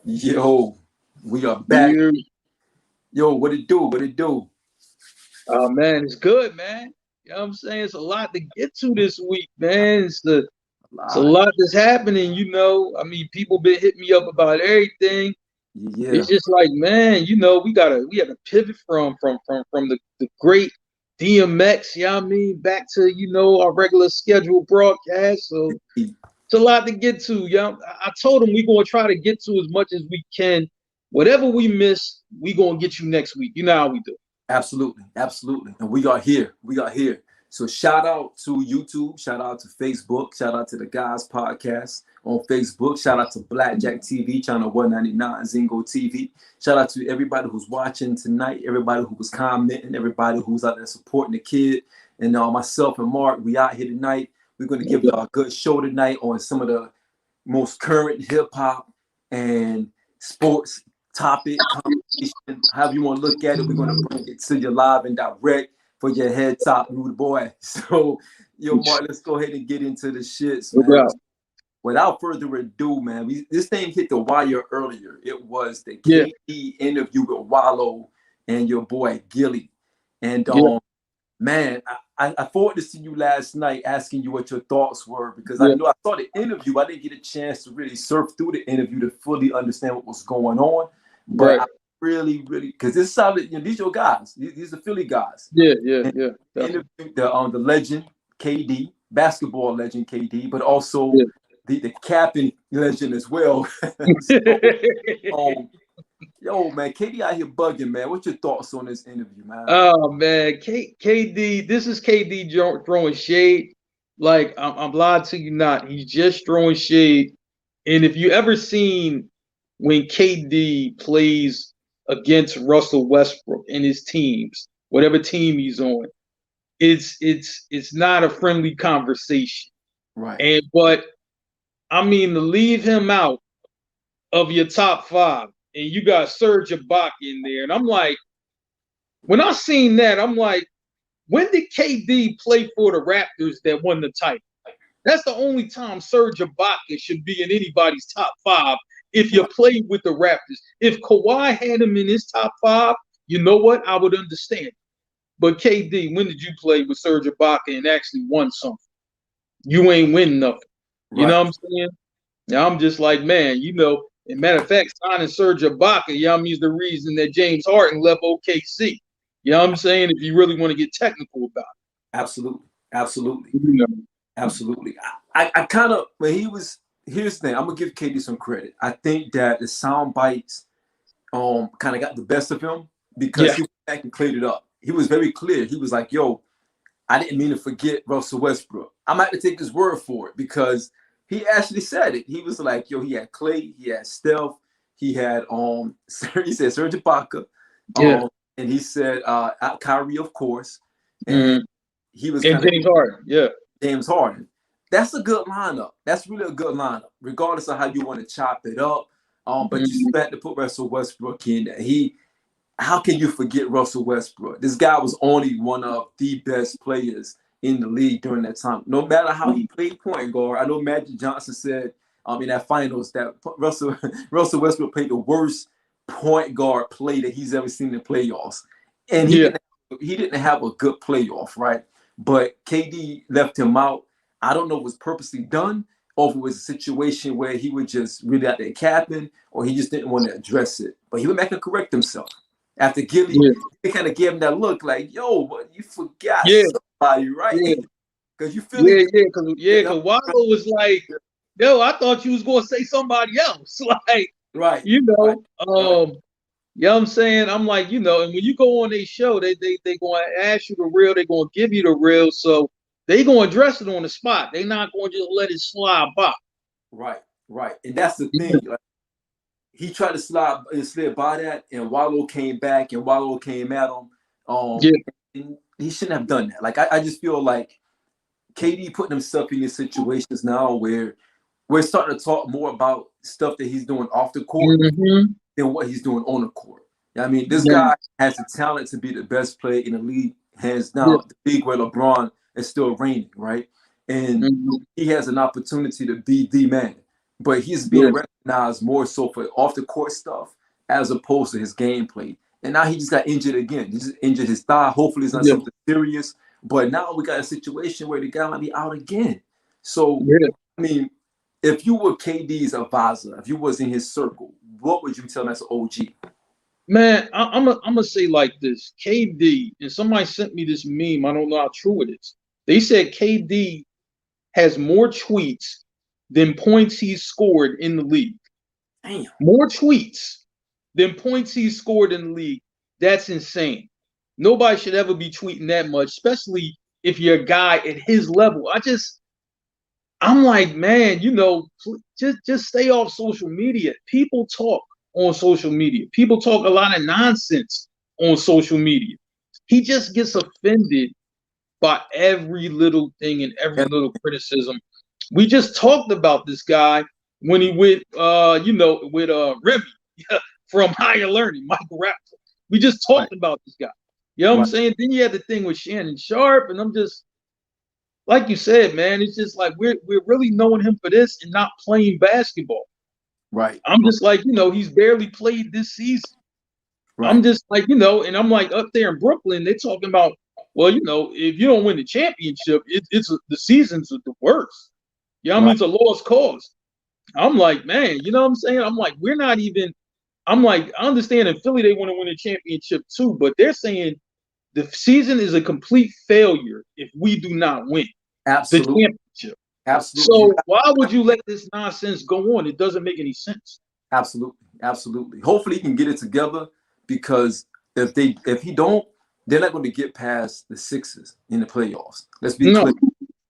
Yo, we are back. You, Yo, what it do? What it do? oh man, it's good, man. You know what I'm saying? It's a lot to get to this week, man. It's a Live. lot that's happening, I mean, people been hitting me up about everything. Yeah, It's just like, man, we have to pivot from the great DMX, you know what I mean, back to, our regular scheduled broadcast. So it's a lot to get to. I told him we're gonna try to get to as much as we can. Whatever we miss, we gonna get you next week. You know how we do. absolutely, absolutely. And we are here. We are here. So shout out to YouTube. Shout out to Facebook. Shout out to the Guys Podcast on Facebook. Shout out to Blackjack TV, channel 199, Zingo TV. Shout out to everybody who's watching tonight, everybody who was commenting, everybody who's out there supporting the kid. And myself and Marc, we out here tonight. We're going to give y'all a good show tonight on some of the most current hip hop and sports topic conversation, however you want to look at it. We're going to bring it to you live and direct for your head top rude boy. So, yo, Marc, let's go ahead and get into the shits, man. Yeah. Without further ado, man, this thing hit the wire earlier. It was the Yeah. KD interview with Wallow and your boy Gilly. And Yeah. man, I forwarded this to you last night asking you what your thoughts were because I Yeah. know I saw the interview. I didn't get a chance to really surf through the interview to fully understand what was going on. But Right. I really, because this solid, these your guys. These are Philly guys. Yeah. Yeah. And Yeah. Definitely. interviewed the legend KD, basketball legend KD, but also Yeah. the captain legend as well. So, um, yo, man, KD out here bugging, man. What's your thoughts on this interview, man? Oh man, KD. This is KD throwing shade. Like I'm lying to you not. He's just throwing shade. And if you ever seen when KD plays against Russell Westbrook and his teams, whatever team he's on, it's not a friendly conversation. Right. But I mean to leave him out of your top five, and you got Serge Ibaka in there, and I'm like, when I seen that, I'm like, when did KD play for the Raptors that won the title? That's the only time Serge Ibaka should be in anybody's top five if you played with the Raptors. If Kawhi had him in his top five, you know what? I would understand. But KD, when did you play with Serge Ibaka and actually won something? You ain't win nothing. You know Right. what I'm saying? Now I'm just like, man, and matter of fact, signing Serge Ibaka, means the reason that James Harden left OKC. You know what I'm saying? If you really want to get technical about Absolutely. Absolutely. it. You know. Absolutely. I kind of, when here's the thing, I'm gonna give KD some credit. I think that the sound bites kind of got the best of him because Yeah. he went back and cleared it up. He was very clear. He was like, yo, I didn't mean to forget Russell Westbrook. I'm about to take his word for it because he actually said it. He was like, yo, he had Clay, he had Steph, he had he said Serge Ibaka, Yeah. and he said Kyrie, of course, and Mm. he was And kind of James Harden. Yeah. James Harden. That's a good lineup. That's really a good lineup, regardless of how you want to chop it up. But you Mm. still had to put Russell Westbrook in there. How can you forget Russell Westbrook? This guy was only one of the best players in the league during that time. No matter how he played point guard, I know Magic Johnson said in that finals that Russell Westbrook played the worst point guard play that he's ever seen in the playoffs, and Yeah. he didn't have a good playoff, right? But KD left him out. I don't know if it was purposely done or if it was a situation where he was just really out there capping or he just didn't want to address it. But he went back and correct himself. After Gilly, Yeah. they kind of gave him that look like, yo, but you forgot Yeah. somebody, right? Yeah. Because you feel Yeah. it. Cause Wallow was like, yo, I thought you was gonna say somebody else. Like, Right, you right, know, right, you know what I'm saying? I'm like, and when you go on their show, they gonna ask you the real, they gonna give you the real. So they gonna address it on the spot. They not gonna just let it slide by. right, right. And that's the Yeah. thing. Like, he tried to slid by that, and Wallow came back, and Wallow came at him. Yeah. And he shouldn't have done that. Like, I just feel like KD putting himself in these situations now where we're starting to talk more about stuff that he's doing off the court Mm-hmm. than what he's doing on the court. I mean, this Yeah. guy has the talent to be the best player in the league, hands Yeah. down. The league where LeBron is still reigning, right? And Mm-hmm. he has an opportunity to be the man. but he's Yeah. being recognized more so for off the court stuff as opposed to his gameplay. And now he just got injured again. He just injured his thigh. Hopefully, it's not Yeah. something serious. But now we got a situation where the guy might be out again. So, Yeah. I mean, if you were KD's advisor, if you was in his circle, what would you tell him as an OG? Man, I'm gonna say like this. KD, and somebody sent me this meme. I don't know how true it is. They said KD has more tweets than points he's scored in the league. Damn. More tweets than points he's scored in the league. That's insane. Nobody should ever be tweeting that much, especially if you're a guy at his level. I'm like, man, just stay off social media. People talk on social media. People talk a lot of nonsense on social media. He just gets offended by every little thing and every little criticism. We just talked about this guy when he went, with Remy from Higher Learning, Michael Rapper. We just talked about this guy. You know what I'm saying? Then you had the thing with Shannon Sharp, and I'm just, like you said, man, it's just like we're really knowing him for this and not playing basketball. Right. I'm just like, he's barely played this season. Right. I'm just like, and I'm like up there in Brooklyn, they're talking about, well, if you don't win the championship, the season's the worst. You know what I mean? It's a lost cause. I'm like, man, you know what I'm saying? I'm like, we're not even, I'm like, I understand in Philly they want to win a championship too, but they're saying the season is a complete failure if we do not win the championship. Absolutely. So why would you let this nonsense go on? It doesn't make any sense. Absolutely. Hopefully he can get it together, because if he don't, they're not going to get past the Sixers in the playoffs. Let's be clear.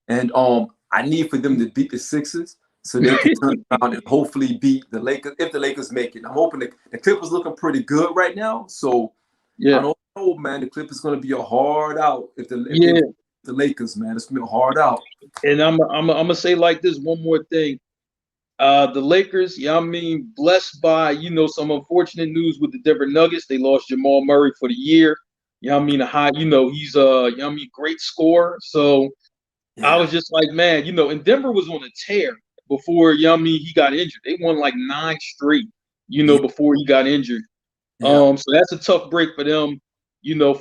And I need for them to beat the Sixers so they can turn around and hopefully beat the Lakers if the Lakers make it. I'm hoping the Clippers looking pretty good right now. So I don't know, man. The Clippers going to be a hard out if the Lakers, man. It's going to be a hard out. And I'm gonna say like this one more thing. The Lakers, blessed by, some unfortunate news with the Denver Nuggets. They lost Jamal Murray for the year. He's great scorer. So I was just like, man, and Denver was on a tear before, he got injured. They won like 9 straight, before he got injured. So that's a tough break for them.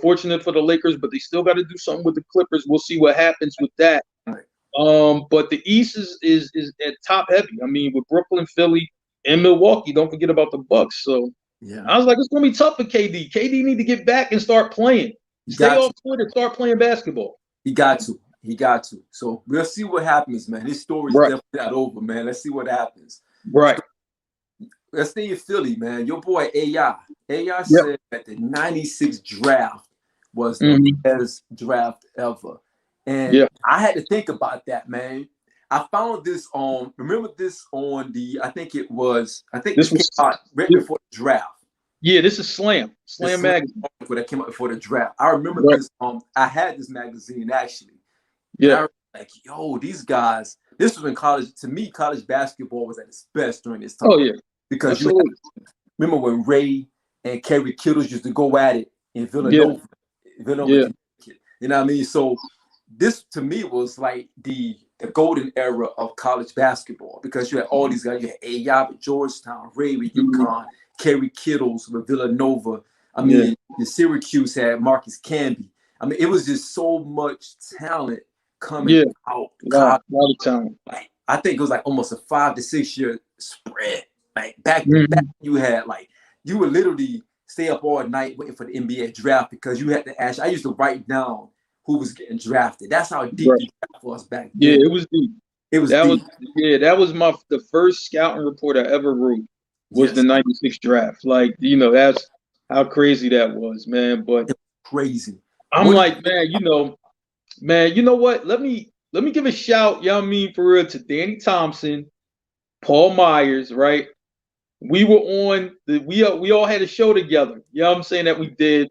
Fortunate for the Lakers, but they still got to do something with the Clippers. We'll see what happens with that. But the East is at top heavy. I mean, with Brooklyn, Philly, and Milwaukee. Don't forget about the Bucks. So I was like, it's gonna be tough for KD. KD need to get back and start playing. Stay off Twitter, start playing basketball. He got to. So we'll see what happens, man. This story's definitely not over, man. Let's see what happens. Right. Let's stay in Philly, man. Your boy AI. AI said that the 96 draft was the best draft ever. And I had to think about that, man. I found this on, remember this on I think this was right before the draft. Yeah, this is Slam magazine. That came out before the draft. I remember this. I had this magazine actually. Yeah. I was like, yo, these guys. This was in college. To me, college basketball was at its best during this time. Oh yeah. Because remember when Ray and Kerry Kittles used to go at it in Villanova, Connecticut. You know what I mean? So this to me was like the golden era of college basketball, because you had all these guys. You had AI at Georgetown, Ray with UConn, Kerry Kittles with Villanova. I mean, the Syracuse had Marcus Camby. I mean, it was just so much talent coming out. A lot of talent. Like, I think it was like almost a 5 to 6 year spread. Like back to back, you had you would literally stay up all night waiting for the NBA draft, because you had to ask. I used to write down who was getting drafted. That's how deep the draft was back then. Yeah, it was deep. That was the first scouting report I ever wrote was the 96 draft. Like, that's how crazy that was, man. But crazy. I'm like, man, you know what? Let me give a shout, for real, to Danny Thompson, Paul Myers, right? We were on we all had a show together. You know what I'm saying, that we did.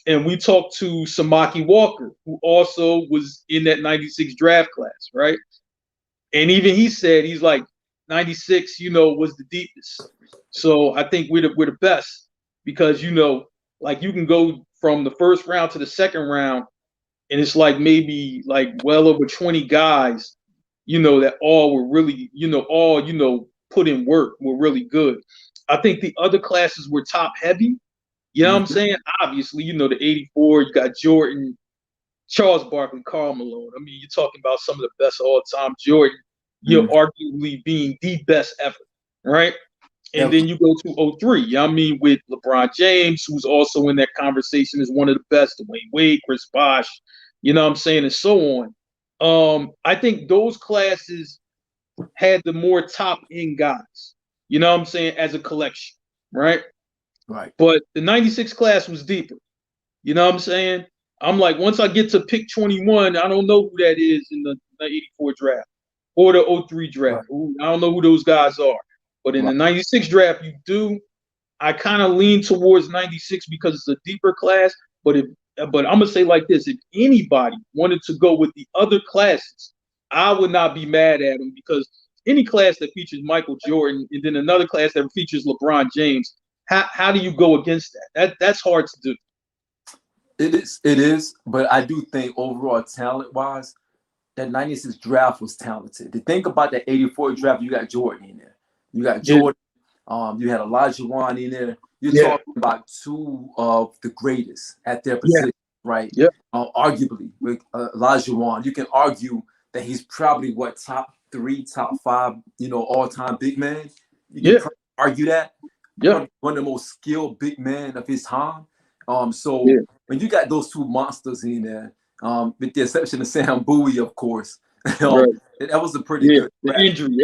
And we talked to Samaki Walker, who also was in that 96 draft class, right? And even he said, he's like, 96, was the deepest. So I think we're the best, because, like you can go from the first round to the second round, and it's like maybe like well over 20 guys, that all were really, put in work were really good. I think the other classes were top heavy. You know what I'm saying? Obviously, you know, the 84, you got Jordan, Charles Barkley, Karl Malone. I mean, you're talking about some of the best of all time. Jordan, you're arguably being the best ever, right? And then you go to 03, you know what I mean, with LeBron James, who's also in that conversation as one of the best, Dwayne Wade, Chris Bosh, you know what I'm saying, and so on. I think those classes had the more top end guys, you know what I'm saying, as a collection, right? Right. But the 96 class was deeper. You know what I'm saying? I'm like, once I get to pick 21, I don't know who that is in the 84 draft or the 03 draft. Right. I don't know who those guys are. But in the 96 draft, you do. I kind of lean towards 96 because it's a deeper class. But I'm gonna say like this: if anybody wanted to go with the other classes, I would not be mad at them, because any class that features Michael Jordan and then another class that features LeBron James, how do you go against that? That's hard to do. It is, but I do think overall talent-wise, that 96 draft was talented. To think about that 84 draft, you got Jordan in there. You got Jordan. You had Olajuwon in there. You're talking about two of the greatest at their position, right? Yeah. Arguably, with Olajuwon, you can argue that he's probably top 3, top 5, all-time big man. You can argue that. Yeah. One of the most skilled big men of his time. So when you got those two monsters in there, with the exception of Sam Bowie, of course, that was a pretty good draft. The injury,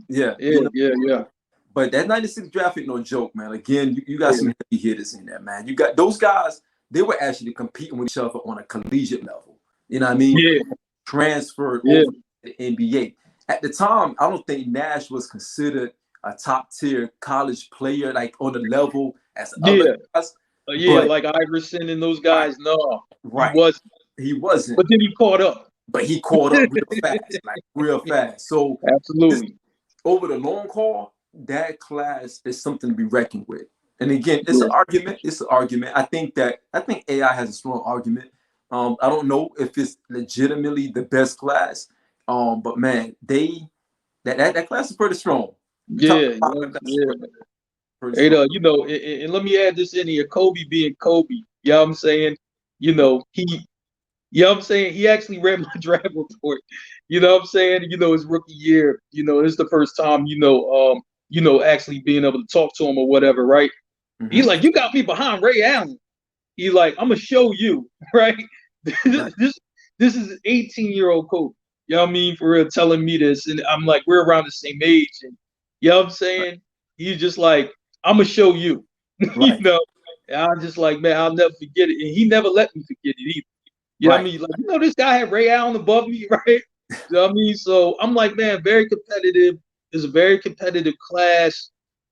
yeah. But that 96 draft ain't no joke, man. Again, you got some heavy hitters in there, man. You got those guys, they were actually competing with each other on a collegiate level. You know what I mean? Yeah. Transferred over to the NBA. At the time, I don't think Nash was considered a top-tier college player, like on the level as other guys. Like Iverson and those guys. No, he wasn't. But then he caught up. But he caught up real fast. So absolutely, over the long haul, that class is something to be reckoned with. And again, it's an argument. It's an argument. I think AI has a strong argument. I don't know if it's legitimately the best class. But man, that class is pretty strong. Yeah. Hey, you know, and let me add this in here. Kobe being Kobe, you know what I'm saying? You know, he actually read my draft report. You know what I'm saying? You know, his rookie year, you know, it's the first time, actually being able to talk to him or whatever, right? Mm-hmm. He's like, you got me behind Ray Allen. He's like, I'm gonna show you, right? This is 18-year-old Kobe. You know what I mean? For real, telling me this. And I'm like, we're around the same age. And you know what I'm saying? He's just like, I'm gonna show you. You know, and I'm just like, man, I'll never forget it. And he never let me forget it either. You know what I mean? Like, this guy had Ray Allen above me, right? You know what I mean? So I'm like, man, very competitive. It's a very competitive class.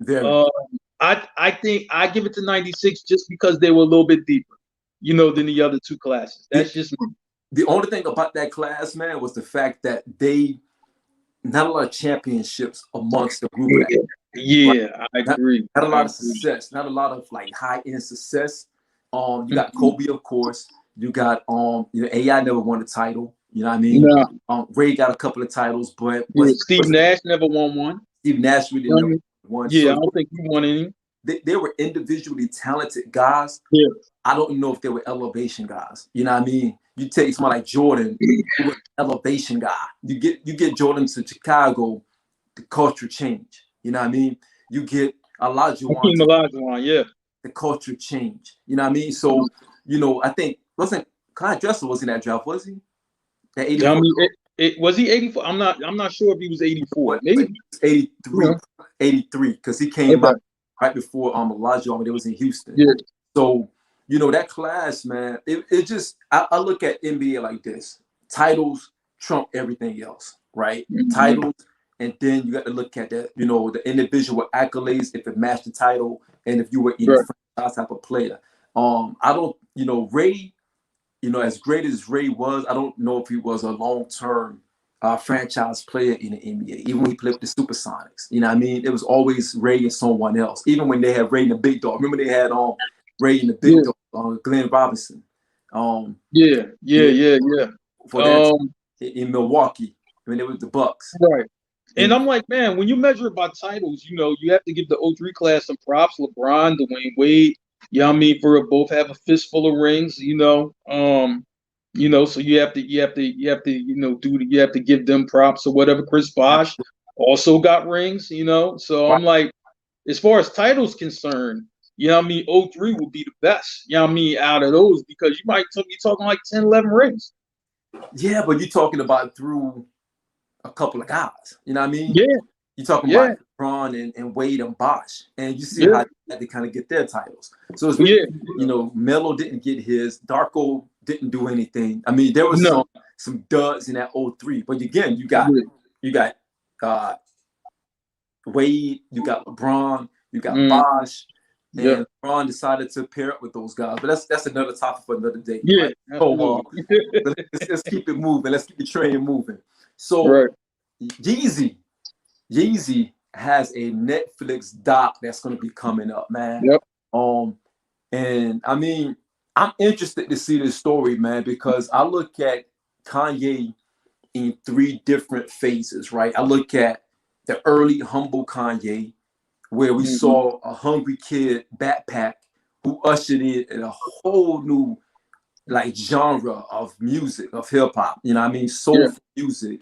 I think I give it to 96 just because they were a little bit deeper, than the other two classes. That's just me. The only thing about that class, man, was the fact that they not a lot of championships amongst the group. I agree. Not a lot of success, not a lot of like high-end success. You got Kobe, of course. You got AI never won a title. You know what I mean? No. Ray got a couple of titles, but Steve Nash never won one. Steve Nash really never won. Yeah, so I don't think he won any. They were individually talented guys. Yeah. I don't know if they were elevation guys. You know what I mean? You take someone like Jordan, who was an elevation guy. You get Jordan to Chicago, the culture change. You know what I mean? You get Olajuwon, the culture change. You know what I mean? So, I think wasn't Clyde Drexler was in that draft, was he? That 84. I mean, was he 84? I'm not sure if he was 84. Maybe 83, because he came out right before Olajuwon when they was in Houston. Yeah. So, that class, man, it just I look at NBA like this. Titles trump everything else, right? Mm-hmm. Titles, and then you got to look at that, the individual accolades, if it matched the title, and if you were in a franchise type of player. I don't, Ray, as great as Ray was, I don't know if he was a long-term franchise player in the NBA, even when he played with the Supersonics. You know what I mean? It was always Ray and someone else. Even when they had Ray and the Big Dog. Remember they had Ray and the Big Dog, Glenn Robinson. For that, in Milwaukee, when they were the Bucks. Right. And And I'm like, man, when you measure it by titles, you have to give the '03 class some props. LeBron, Dwayne Wade, you know what I mean, for both have a fistful of rings, so you have to give them props or whatever. Chris Bosh also got rings, So right. I'm like, as far as titles concerned, '03 would be the best, out of those, because you might be talking like 10, 11 rings. Yeah, but you're talking about through a couple of guys. You know what I mean? Yeah, You're talking yeah, about LeBron and Wade and Bosh, and you see yeah, how they had to kind of get their titles. So it's really, yeah. Melo didn't get his, Darko didn't do anything. I mean, there was No, some duds in that '03, but again, yeah. you got uh, Wade, you got LeBron, you got Mm, Bosh, yeah. and LeBron decided to pair up with those guys. But that's another topic for another day, Yeah, right? So absolutely. let's keep it moving. Let's keep the train moving. So Right. Yeezy, Yeezy has a Netflix doc that's going to be coming up, man. Yep. And I mean, I'm interested to see this story, man, because I look at Kanye in three different phases, right? I look at the early humble Kanye, where we Mm-hmm. saw a hungry kid backpack who ushered in a whole new like genre of music, of hip hop. You know what I mean? Yeah. Soulful music.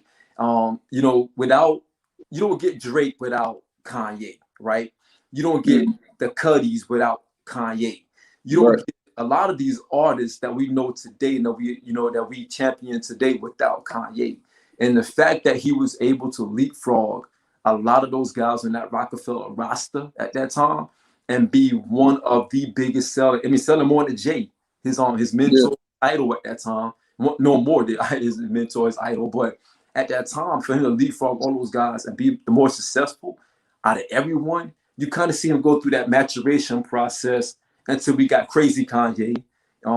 Without, you don't get Drake without Kanye, right? You don't get Mm-hmm. the Cuddies without Kanye. You don't Right. get a lot of these artists that we know today, that we champion today without Kanye. And the fact that he was able to leapfrog a lot of those guys in that Rockefeller roster at that time and be one of the biggest sellers. I mean, selling more than Jay, his Yeah. mentor, idol at that time. No more than his mentor, his idol, but at that time, for him to leapfrog all those guys and be the more successful out of everyone, you kind of see him go through that maturation process until we got crazy Kanye,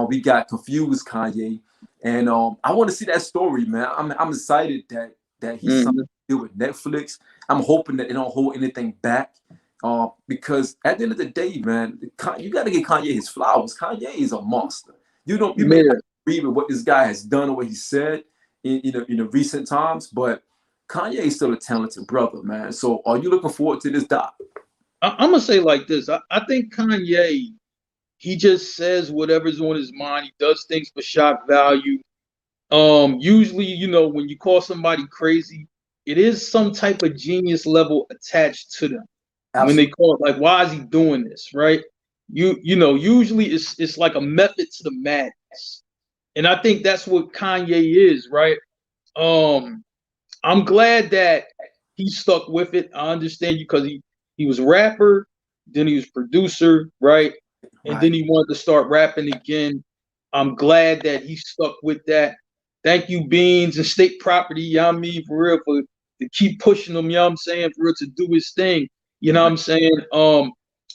we got confused Kanye, and I want to see that story, man. I'm excited that he's something Mm-hmm. to do with Netflix. I'm hoping that they don't hold anything back. Because at the end of the day, man, you got to give Kanye his flowers. Kanye is a monster. You may not Yeah. agree with what this guy has done or what he said in the recent times, but Kanye is still a talented brother, man. So are you looking forward to this doc? I'm gonna say like this. I think Kanye, he just says whatever's on his mind. He does things for shock value. Usually, when you call somebody crazy, it is some type of genius level attached to them. When they Absolutely. call it, like, why is he doing this, right? Usually it's like a method to the madness. And I think that's what Kanye is, right? Um, I'm glad that he stuck with it. I understand you, because he was rapper, then he was producer, right? And Right. then he wanted to start rapping again. I'm glad that he stuck with that. Thank you, Beans and State Property, you know what I mean, for real, for to keep pushing him, you know what I'm saying, for real, to do his thing. You know what Right. I'm saying?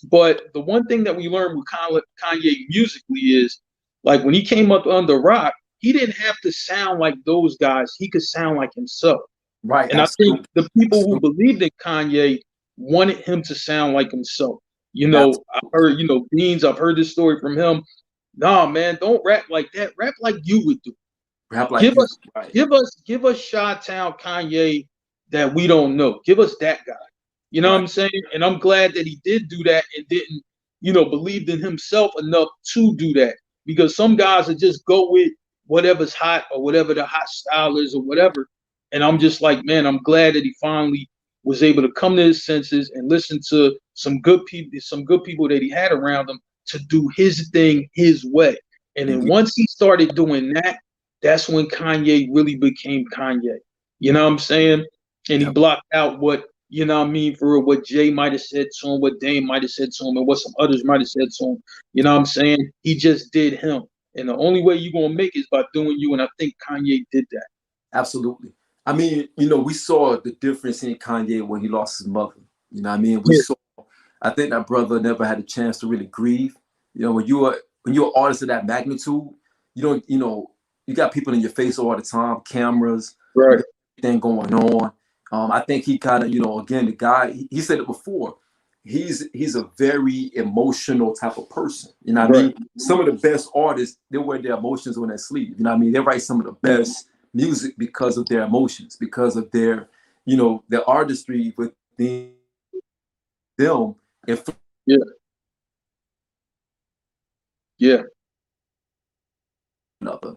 But the one thing that we learned with Kanye musically is, like, when he came up under Rock, he didn't have to sound like those guys. He could sound like himself. Right. And I think Absolutely. the people who Absolutely. believed in Kanye wanted him to sound like himself. I Absolutely. heard, Beans, I've heard this story from him. Nah, man, don't rap like that. Rap like you would do. Rap like Give you. us, Right. give us Chi-Town Kanye that we don't know. Give us that guy. You know what Right. I'm saying? And I'm glad that he did do that and didn't, believed in himself enough to do that. Because some guys would just go with whatever's hot or whatever the hot style is or whatever. And I'm just like, man, I'm glad that he finally was able to come to his senses and listen to some good people that he had around him to do his thing his way. And then Mhm. once he started doing that, that's when Kanye really became Kanye. You know what I'm saying? And he Yep. blocked out what, I mean, for real, what Jay might have said to him, what Dame might have said to him, and what some others might have said to him. You know what I'm saying? He just did him. And the only way you're going to make it is by doing you. And I think Kanye did that. Absolutely. I mean, we saw the difference in Kanye when he lost his mother. You know what I mean? We Yeah. saw, I think that brother never had a chance to really grieve. When you're an artist of that magnitude, you don't, you got people in your face all the time, cameras, you Right. got everything going on. I think he kind of, again, the guy, he said it before, he's a very emotional type of person. You know what I Right. mean? Some of the best artists, they wear their emotions on their sleeve. You know what I mean? They write some of the best music because of their emotions, because of their you know, the artistry within them and Yeah. Yeah. another.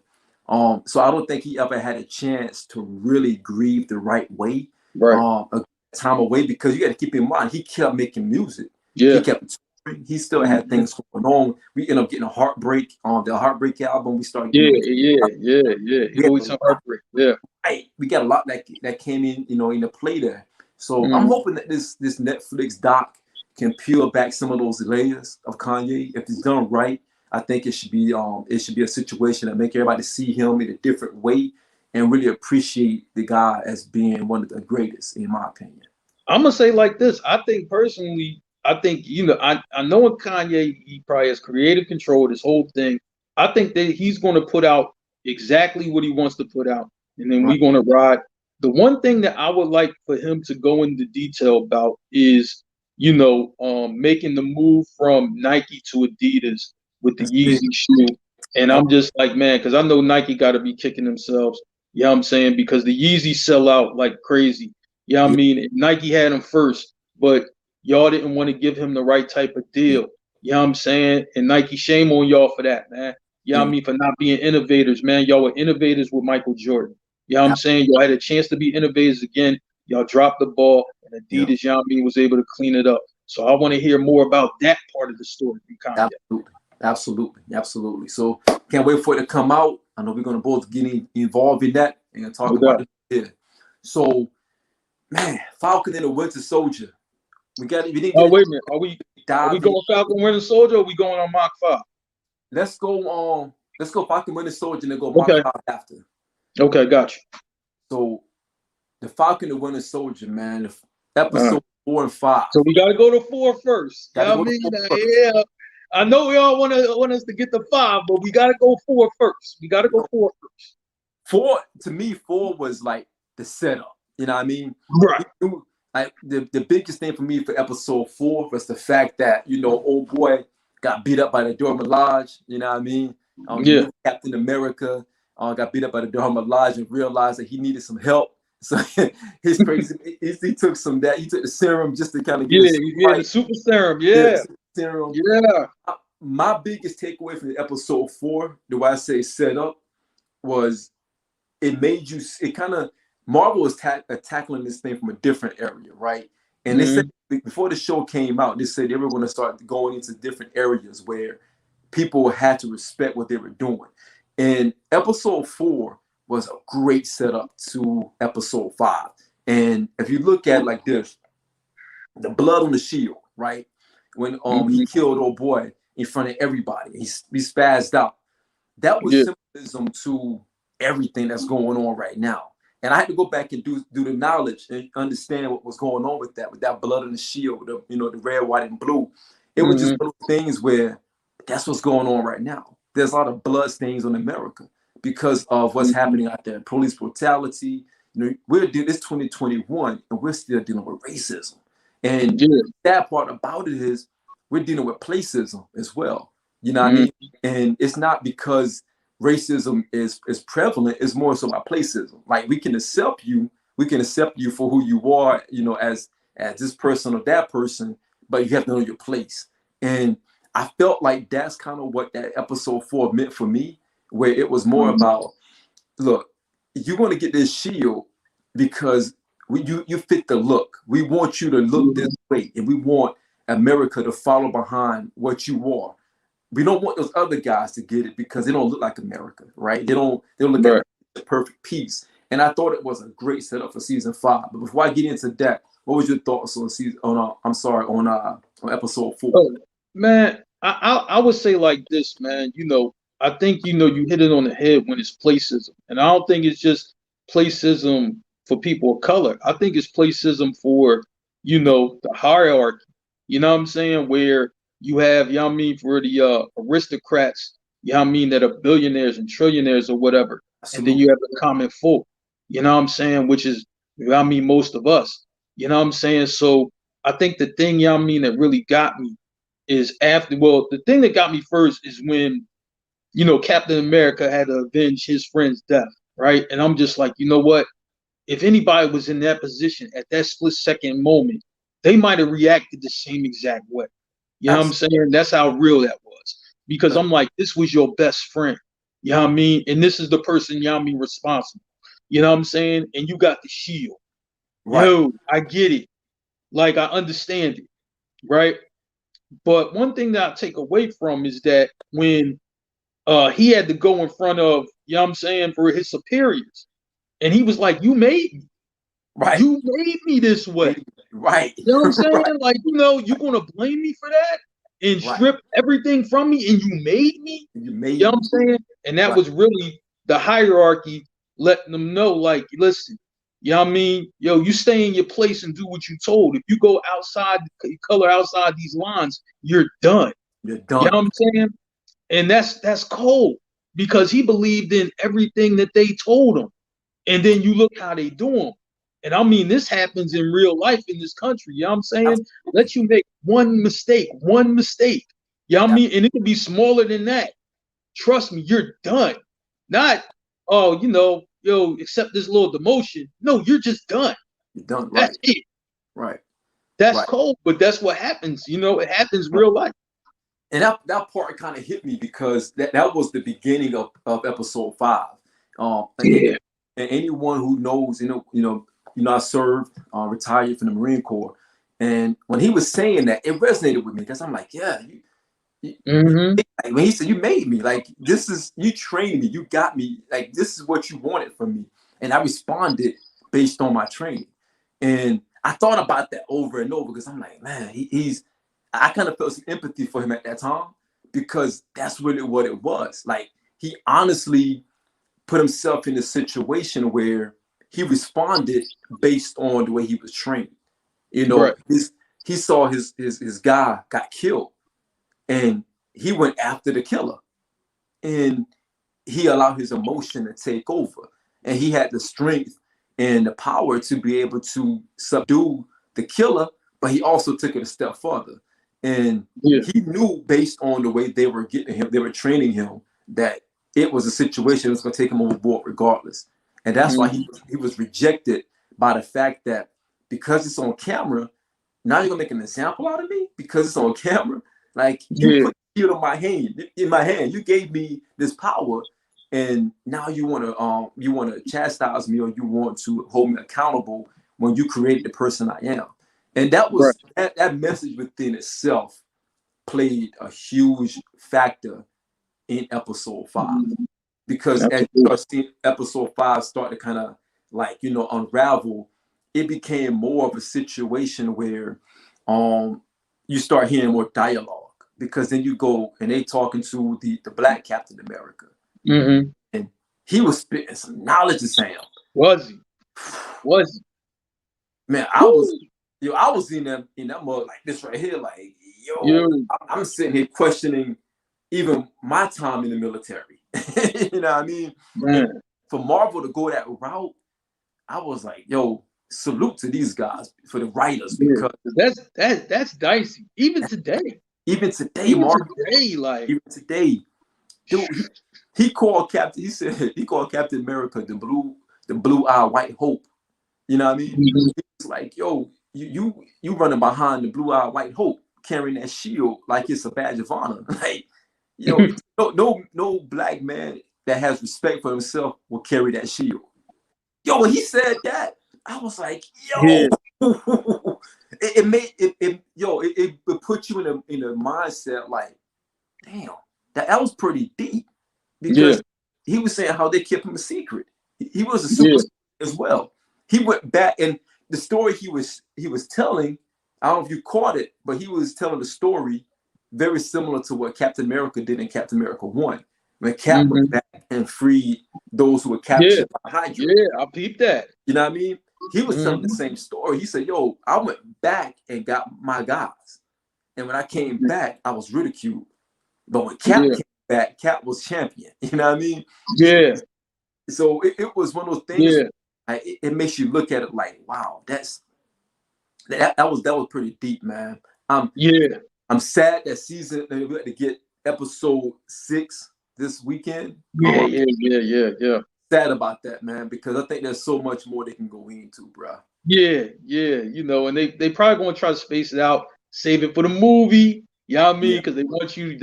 So I don't think he ever had a chance to really grieve the right way, Right. a time away, because you got to keep in mind he kept making music. He Yeah. kept touring. He still had Mhm. things going on. We ended up getting a heartbreak on the Heartbreak album. We started, Yeah. you know, Yeah. Yeah. Yeah. we had Always a some lot. heartbreak. Yeah. Right, we got a lot that came in, you know, in the play there. So I'm Mm. hoping that this Netflix doc can peel back some of those layers of Kanye. If it's done right, I think it should be a situation that make everybody see him in a different way and really appreciate the guy as being one of the greatest, in my opinion. I'm gonna say like this. I think personally, I think I know in Kanye, he probably has creative control of this whole thing. I think that he's gonna put out exactly what he wants to put out, and then Right. we're gonna ride. The one thing that I would like for him to go into detail about is, making the move from Nike to Adidas with the That's big. Yeezy shoe. And Yep. I'm just like, man, because I know Nike got to be kicking themselves. You know what I'm saying? Because the Yeezy sell out like crazy. Yeah, I Yep. mean, Nike had him first, but y'all didn't want to give him the right type of Yep. deal. You know what I'm saying? And Nike, shame on y'all for that, man. Yeah, I And mean, for not being innovators, man. Y'all were innovators with Michael Jordan. You know what I'm saying? Y'all had a chance to be innovators again. Y'all dropped the ball, and yep. Adidas, you know what I mean, was able to clean it up. So I want to hear more about that part of the story from Kanye. Absolutely. Absolutely. Absolutely. So can't wait for it to come out. I know we're gonna both get involved in that and talk No about doubt. it here. So man, Falcon and the Winter Soldier. We didn't Oh, get a wait a minute. Are we dive in. going Falcon Winter Soldier, or are we going on Mach 5? Let's go Falcon Winter Soldier and then go Mark Okay. 5 after. Okay, got you. So the Falcon and Winter Soldier, man, All right. episode 4 and 5. So we got to go to 4 first. Gotta Yeah, I go to mean, 4 first. yeah. I know we all want us to get to 5, but we got to go 4 first. We got to go 4 first. 4 to me, 4 was like the setup. You know what I mean? Right. Like the biggest thing for me for episode 4 was the fact that, you know, old boy got beat up by the Dora Milaje. You know what I mean? The Yeah. new Captain America got beat up by the Dora Milaje and realized that he needed some help. So his crazy, he took he took the serum just to kind of get Yeah. his Yeah. The fight. super serum. Yeah, the Yeah. serum. Yeah. My biggest takeaway from the episode 4, the way I say set up, was it made you, it kind of, Marvel was tackling this thing from a different area, right? And they said before the show came out, they said they were going to start going into different areas where people had to respect what they were doing. And episode 4 was a great setup to episode 5. And if you look at it like this, the blood on the shield, right? When he killed old boy in front of everybody, he spazzed out. That was Yeah. symbolism to everything that's going on right now. And I had to go back and do the knowledge and understand what was going on with that blood on the shield, the red, white, and blue. It was just one of those things where that's what's going on right now. There's a lot of blood stains on America because of what's happening out there. Police brutality. We're doing this 2021 and we're still dealing with racism. And that part about it is we're dealing with placism as well. You know what I mean? And it's not because racism is prevalent, it's more so about placism. Like we can accept you for who you are, as this person or that person, but you have to know your place. And I felt like that's kind of what that episode 4 meant for me, where it was more about, look, you're going to get this shield because you fit the look. We want you to look this way, and we want America to follow behind what you are. We don't want those other guys to get it because they don't look like America, right? They don't look at the perfect piece. And I thought it was a great setup for season 5. But before I get into that, what was your thoughts on on episode 4? Oh, man, I would say like this, man. I think you hit it on the head when it's placism, and I don't think it's just placism for people of color. I think it's placism for the hierarchy. You know what I'm saying? Where you have, for the aristocrats, that are billionaires and trillionaires or whatever, and then Absolutely. you have the common folk. You know what I'm saying? Which is, most of us. You know what I'm saying? So I think the thing, that really got me is the thing that got me first is when, Captain America had to avenge his friend's death, right? And I'm just like, you know what? if anybody was in that position at that split second moment, they might have reacted the same exact way. You know what I'm saying? That's how real that was. Because I'm like, this was your best friend. You know what I mean? And this is the person, you know what I mean, responsible. You know what I'm saying? And you got the shield. Right. Yo, I get it. Like, I understand it. Right? But one thing that I take away from is that when he had to go in front of, you know what I'm saying, for his superiors, and he was like, you made me. Right. You made me this way. Right. You know what I'm saying? Right. Like, you know, you're going to blame me for that and strip everything from me, and you made me? You know what I'm saying? And that was really the hierarchy letting them know, like, listen, you know what I mean? Yo, you stay in your place and do what you told. If you go outside, color outside these lines, you're done. You're done. You know what I'm saying? And that's cold because he believed in everything that they told him. And then you look how they do him. And I mean, this happens in real life in this country. You know what I'm saying? Let you make one mistake. You know what I mean? And it can be smaller than that. Trust me, you're done. Not, oh, you know, yo, accept this little demotion. No, you're just done. You're done. That's it. Right. That's cold, but that's what happens. You know, it happens real life. And that part kind of hit me because that was the beginning of episode 5. And anyone who knows, you know, I served, retired from the Marine Corps, and when he was saying that, it resonated with me because I'm like, yeah, like, when he said, you made me, like, this is, you trained me, you got me, like, this is what you wanted from me, and I responded based on my training. And I thought about that over and over because I'm like, man, I kind of felt some empathy for him at that time because that's really what it was. Like, he honestly put himself in a situation where he responded based on the way he was trained. You know, he saw his guy got killed and he went after the killer and he allowed his emotion to take over, and he had the strength and the power to be able to subdue the killer, but he also took it a step further. And he knew based on the way they were getting him, they were training him, that it was a situation that was going to take him overboard regardless. And that's why he was rejected by the fact that because it's on camera, now you're going to make an example out of me because it's on camera. Like, you put the shield in my hand. You gave me this power, and now you want to chastise me, or you want to hold me accountable when you created the person I am. And that was that message within itself played a huge factor in episode 5, because as you start seeing episode 5 start to kind of, like, you know, unravel, it became more of a situation where you start hearing more dialogue, because then you go and they talking to the Black Captain America, and he was spitting some knowledge to Sam. Was he? Man, I was in that mode like this right here, like, I'm sitting here questioning even my time in the military. You know what I mean? For Marvel to go that route, I was like, yo, salute to these guys, for the writers, because that's dicey. Even today, Marvel, like, even today, dude, he called Captain. He said he called Captain America the blue-eye white hope. You know what I mean? It's like, yo, you running behind the blue-eye white hope, carrying that shield like it's a badge of honor. Like, you know, no black man that has respect for himself will carry that shield. Yo, when he said that, I was like, yo, it put you in a mindset like, damn, that was pretty deep, because he was saying how they kept him a secret. He was a super as well. He went back, and the story he was telling, I don't know if you caught it, but he was telling the story very similar to what Captain America did in Captain America 1, when Cap went back and freed those who were captured by Hydra. Yeah, I peeped that. You know what I mean? He was telling the same story. He said, yo, I went back and got my guys, and when I came back, I was ridiculed. But when Cap came back, Cap was champion. You know what I mean? Yeah. So it was one of those things. Yeah. Like, it makes you look at it like, wow, that was pretty deep, man. I'm sad that season we had to get episode 6 this weekend. Yeah. sad about that, man, because I think there's so much more they can go into, bro. Yeah, and they probably gonna try to space it out, save it for the movie. You know what I mean? Yeah. Because they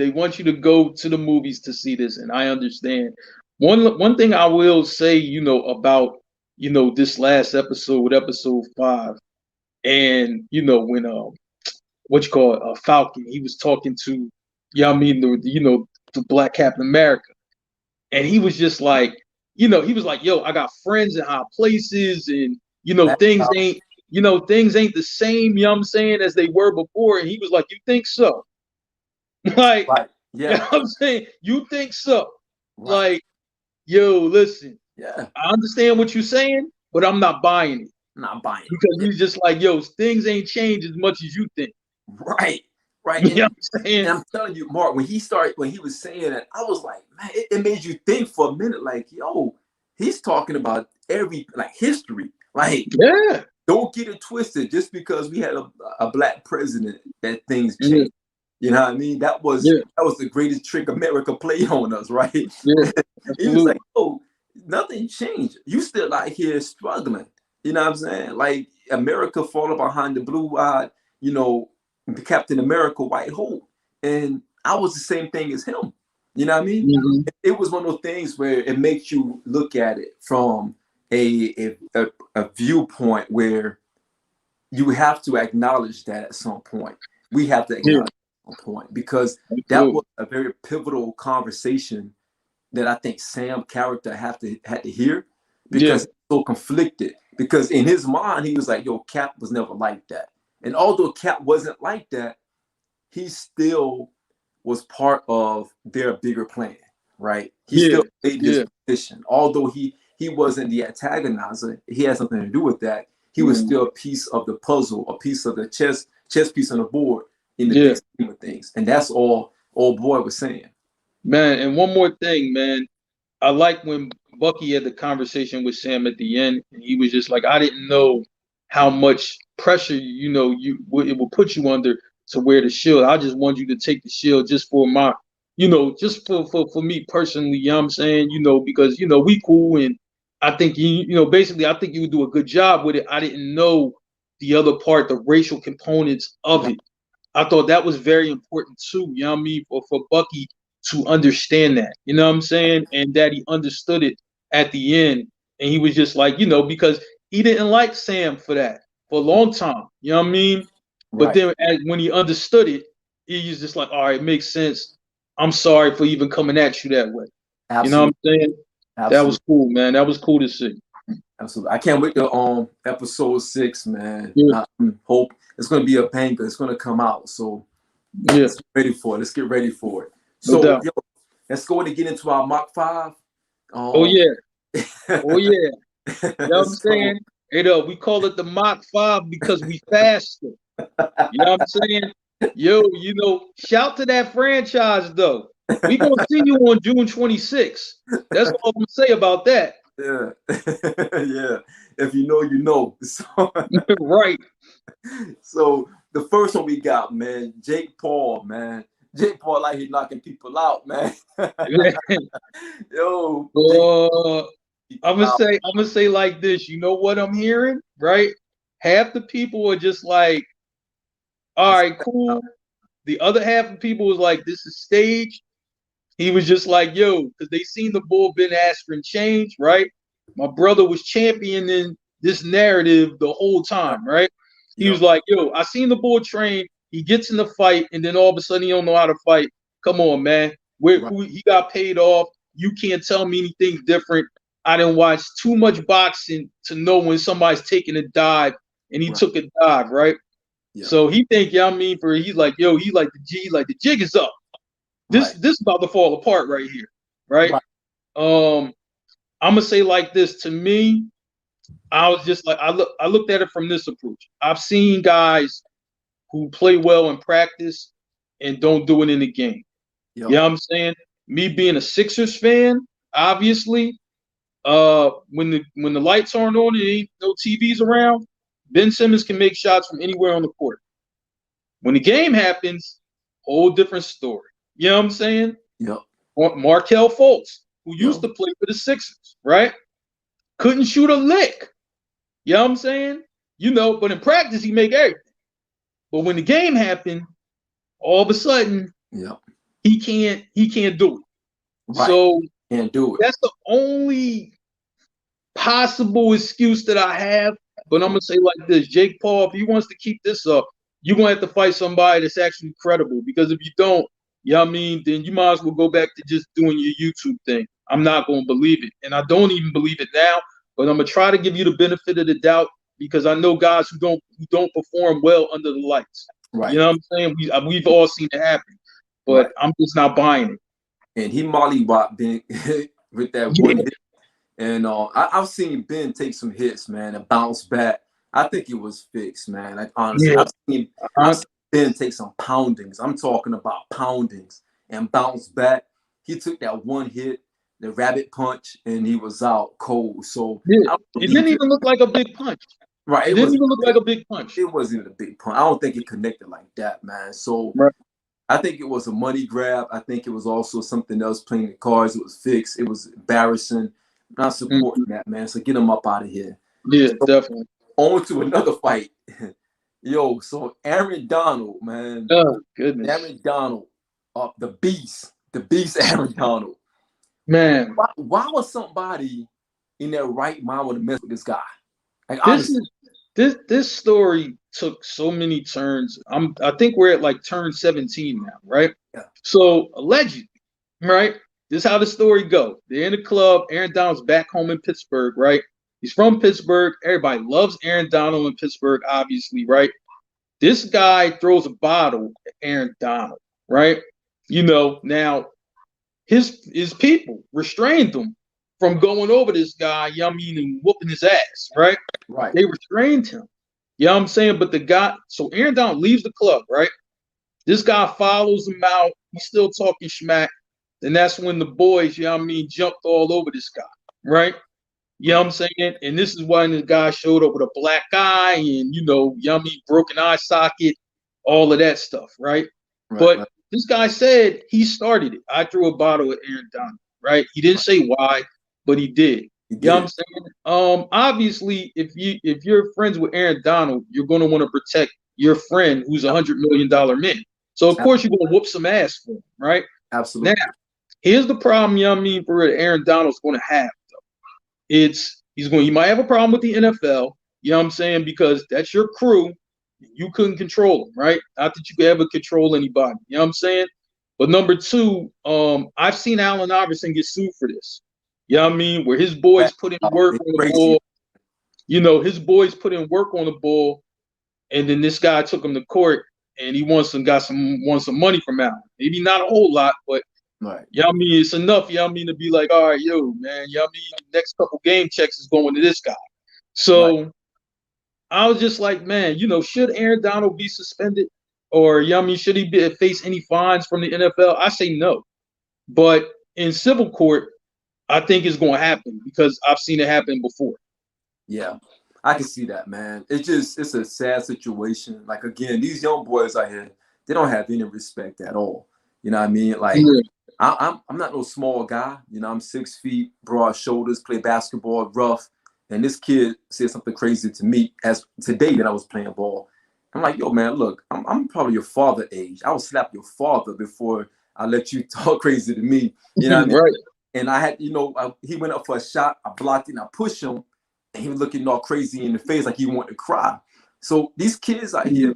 want you to go to the movies to see this, and I understand. One thing I will say, about this last episode, episode 5, and when what you call it, Falcon, he was talking to, the Black Captain America, and he was just like, he was like, yo, I got friends in high places, and That, things ain't the same, you know what I'm saying, as they were before. And he was like, you think so? Like, right. you Yeah. know what I'm saying? You think so? Right. Like, yo, listen, Yeah. I understand what you're saying, but I'm not buying it. Not buying it. Because Yeah. he's just like, yo, things ain't changed as much as you think. Right. Right. You know what I'm saying? And I'm telling you, Mark, when he was saying that, I was like, man, it made you think for a minute, like, yo, he's talking about history. Like, Yeah. don't get it twisted. Just because we had a black president, that things Yeah. change. You know what I mean? That was the greatest trick America played on us, right? Yeah. He was like, oh, nothing changed. You still out here struggling. You know what I'm saying? Like, America falling behind the blue-eyed, the Captain America white hope. And I was the same thing as him. You know what I mean? Mm-hmm. It was one of those things where it makes you look at it from a viewpoint where you have to acknowledge that at some point. We have to acknowledge at some point, because that was a very pivotal conversation that I think Sam character had to hear, because he's so conflicted. Because in his mind, he was like, yo, Cap was never like that. And although Cap wasn't like that, he still was part of their bigger plan, right? He still made his position. Although he wasn't the antagonizer, he had something to do with that. He was still a piece of the puzzle, a piece of the chess piece on the board in the big scheme of things. And that's all old boy was saying. Man, and one more thing, man. I like when Bucky had the conversation with Sam at the end, and he was just like, I didn't know how much pressure, it will put you under to wear the shield. I just want you to take the shield just for my, just for me personally, you know what I'm saying? Because, we cool, and I think basically, I think you would do a good job with it. I didn't know the other part, the racial components of it. I thought that was very important too, you know what I mean, for Bucky to understand that, you know what I'm saying? And that he understood it at the end. And he was just like, because he didn't like Sam for that for a long time, you know what I mean? But then when he understood it, he was just like, all right, it makes sense. I'm sorry for even coming at you that way. Absolutely. You know what I'm saying? Absolutely. That was cool, man. That was cool to see. Absolutely. I can't wait to episode 6, man. I hope it's going to be a banger. It's going to come out. So let's get ready for it. Let's get ready for it. So, let's go and get into our Mach 5. Oh, yeah. Oh, yeah. You know what I'm saying? We call it the Mach 5 because we faster. You know what I'm saying? Yo, shout to that franchise, though. We going to see you on June 26th. That's all I'm going to say about that. Yeah. Yeah. If you know, you know. So, right. So the first one we got, man, Jake Paul, man. Jake Paul like he knocking people out, man. Yo. I'm gonna say like this. You know what I'm hearing, right? Half the people are just like, all right, cool. The other half of people was like, this is staged. He was just like, yo, because they seen the bull Ben Askren change, right? My brother was championing this narrative the whole time, right? He was like, yo, I seen the bull train. He gets in the fight, and then all of a sudden he don't know how to fight. Come on, man. He got paid off. You can't tell me anything different. I didn't watch too much boxing to know when somebody's taking a dive, and he took a dive, right? Yeah. So he think, he's like, yo, he like the jig is up. This is about to fall apart right here, right? I'm gonna say like this. To me, I was just like, I looked at it from this approach. I've seen guys who play well in practice and don't do it in the game. You know what I'm saying? Me being a Sixers fan, obviously, when the lights aren't on and ain't no TVs around, Ben Simmons can make shots from anywhere on the court. When the game happens, whole different story. You know what I'm saying? Yep. Markelle Fultz, who used to play for the Sixers, right? Couldn't shoot a lick. You know what I'm saying? You know, but in practice he make everything. But when the game happened, all of a sudden, he can't do it. Right. So can't do it. That's the only possible excuse that I have. But I'm gonna say like this: Jake Paul, if he wants to keep this up, you're gonna have to fight somebody that's actually credible. Because if you don't, you know what I mean, then you might as well go back to just doing your YouTube thing. I'm not gonna believe it, and I don't even believe it now. But I'm gonna try to give you the benefit of the doubt because I know guys who don't perform well under the lights. Right. You know what I'm saying? We've all seen it happen, but I'm just not buying it. And he mollywopped Ben with that one hit. And I've seen Ben take some hits, man, and bounce back. I think it was fixed, man. Like honestly, I've seen Ben take some poundings. I'm talking about poundings and bounce back. He took that one hit, the rabbit punch, and he was out cold. So it didn't even look like a big punch. Right. It didn't even look like a big punch. It wasn't even a big punch. I don't think it connected like that, man. So I think it was a money grab. I think it was also something else playing the cards. It was fixed. It was embarrassing. I'm not supporting that, man. So get him up out of here. Yeah, definitely. On to another fight. Yo, so Aaron Donald, man. Oh, goodness. Aaron Donald, the beast Aaron Donald. Man. Why was somebody in their right mind want to mess with this guy? Like, this story took so many turns. I think we're at like turn 17 now, right? Yeah. So allegedly, right? This is how the story go. They're in the club. Aaron Donald's back home in Pittsburgh, right? He's from Pittsburgh. Everybody loves Aaron Donald in Pittsburgh, obviously, right? This guy throws a bottle at Aaron Donald, right? You know, now his people restrained him from going over this guy, you know what I mean, and whooping his ass, right? Right. They restrained him. You know what I'm saying? But the guy, so Aaron Donald leaves the club, right? This guy follows him out. He's still talking smack. And that's when the boys, you know what I mean, jumped all over this guy, right? You know what I'm saying? And this is when the guy showed up with a black eye and, you know what I mean, broken eye socket, all of that stuff, right? But this guy said he started it. I threw a bottle at Aaron Donald, right? He didn't say why, but he did. You know what I'm saying? Obviously, if you're friends with Aaron Donald, you're going to want to protect your friend who's $100 million man. So of course you're going to whoop some ass for him, right? Absolutely. Now, here's the problem, you know what I mean, for Aaron Donald's going to have. Though. He might have a problem with the NFL, you know what I'm saying, because that's your crew. You couldn't control them, right? Not that you could ever control anybody, you know what I'm saying? But number two, I've seen Allen Iverson get sued for this. You know what I mean? Where his boys put in work on the ball. You know, his boys put in work on the ball, and then this guy took him to court, and he wants some money from Allen. Maybe not a whole lot, but you know what I mean? It's enough, you know what I mean, to be like, all right, yo, man, you know what I mean? Next couple game checks is going to this guy. So I was just like, man, you know, should Aaron Donald be suspended? Or, you know what I mean, should he face any fines from the NFL? I say no. But in civil court, I think it's going to happen because I've seen it happen before. Yeah, I can see that, man. It's a sad situation. Like, again, these young boys out here, they don't have any respect at all. You know what I mean? Like, I'm not no small guy. You know, I'm 6 feet, broad shoulders, play basketball, rough. And this kid said something crazy to me as today that I was playing ball. I'm like, yo, man, look, I'm probably your father age. I would slap your father before I let you talk crazy to me. You know what I mean? Right. And I had, you know, he went up for a shot. I blocked it and I pushed him. And he was looking all crazy in the face like he wanted to cry. So these kids out here,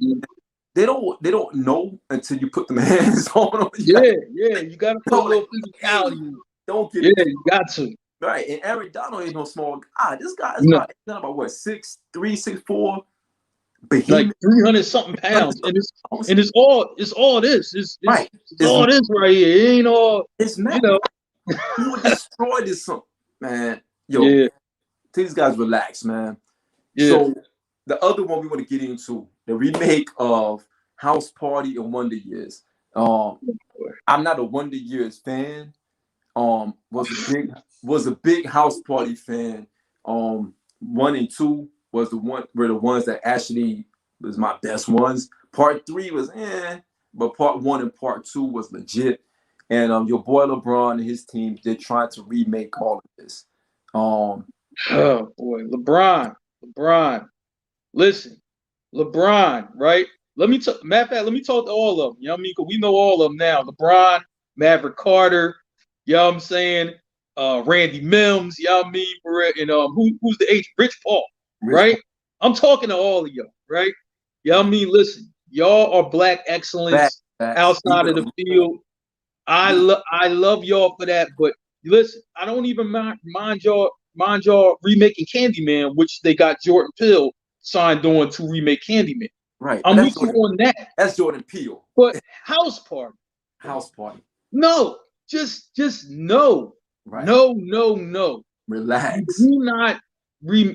they don't know until you put them hands on them. You got to put a little physicality. Don't get it. You got to. Right. And Aaron Donald ain't no small guy. This guy is about what, 6'3", 6'4". Like 300 something pounds, and it's all this. It's all this right here. It ain't all. It's mad. You know. He would destroy this, man. Yo, these guys relax, man. Yeah. So the other one we want to get into, the remake of House Party and Wonder Years. I'm not a Wonder Years fan. Was a big House Party fan. 1 and 2 were the ones that actually was my best ones. Part 3 was but part 1 and part 2 was legit. And your boy LeBron and his team, they're trying to remake all of this. Um, Oh boy, LeBron. Listen, LeBron, right? Matter of fact, let me talk to all of them. You know what I mean? Because we know all of them now. LeBron, Maverick Carter, you know what I'm saying? Randy Mims, you know what I mean? And who's the H? Rich Paul, Rich right? I'm talking to all of y'all, right? You know what I mean? Listen, y'all are black excellence facts. outside of the field. I love y'all for that, but listen, I don't even mind y'all remaking Candyman, which they got Jordan Peele signed on to remake Candyman. Right, but I'm with you on that. That's Jordan Peele. But House Party. House Party. No, just no. Right. No. Relax. You do not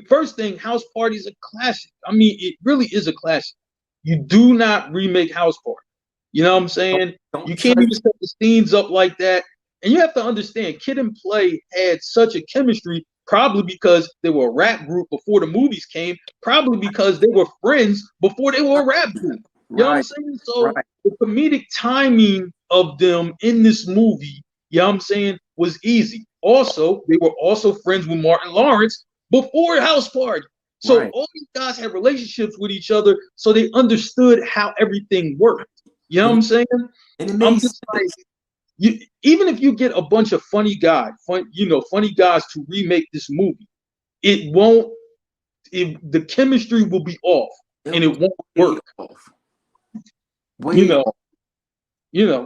first thing, House Party is a classic. I mean, it really is a classic. You do not remake House Party. You know what I'm saying? You can't even set the scenes up like that. And you have to understand, Kid and Play had such a chemistry, probably because they were a rap group before the movies came, probably because they were friends before they were a rap group. You know what I'm saying? So the comedic timing of them in this movie, you know what I'm saying, was easy. Also, they were also friends with Martin Lawrence before House Party. So all these guys had relationships with each other, so they understood how everything worked. You know what I'm saying? And it I'm just like, even if you get a bunch of funny guys to remake this movie, it won't. The chemistry will be off, and it won't work.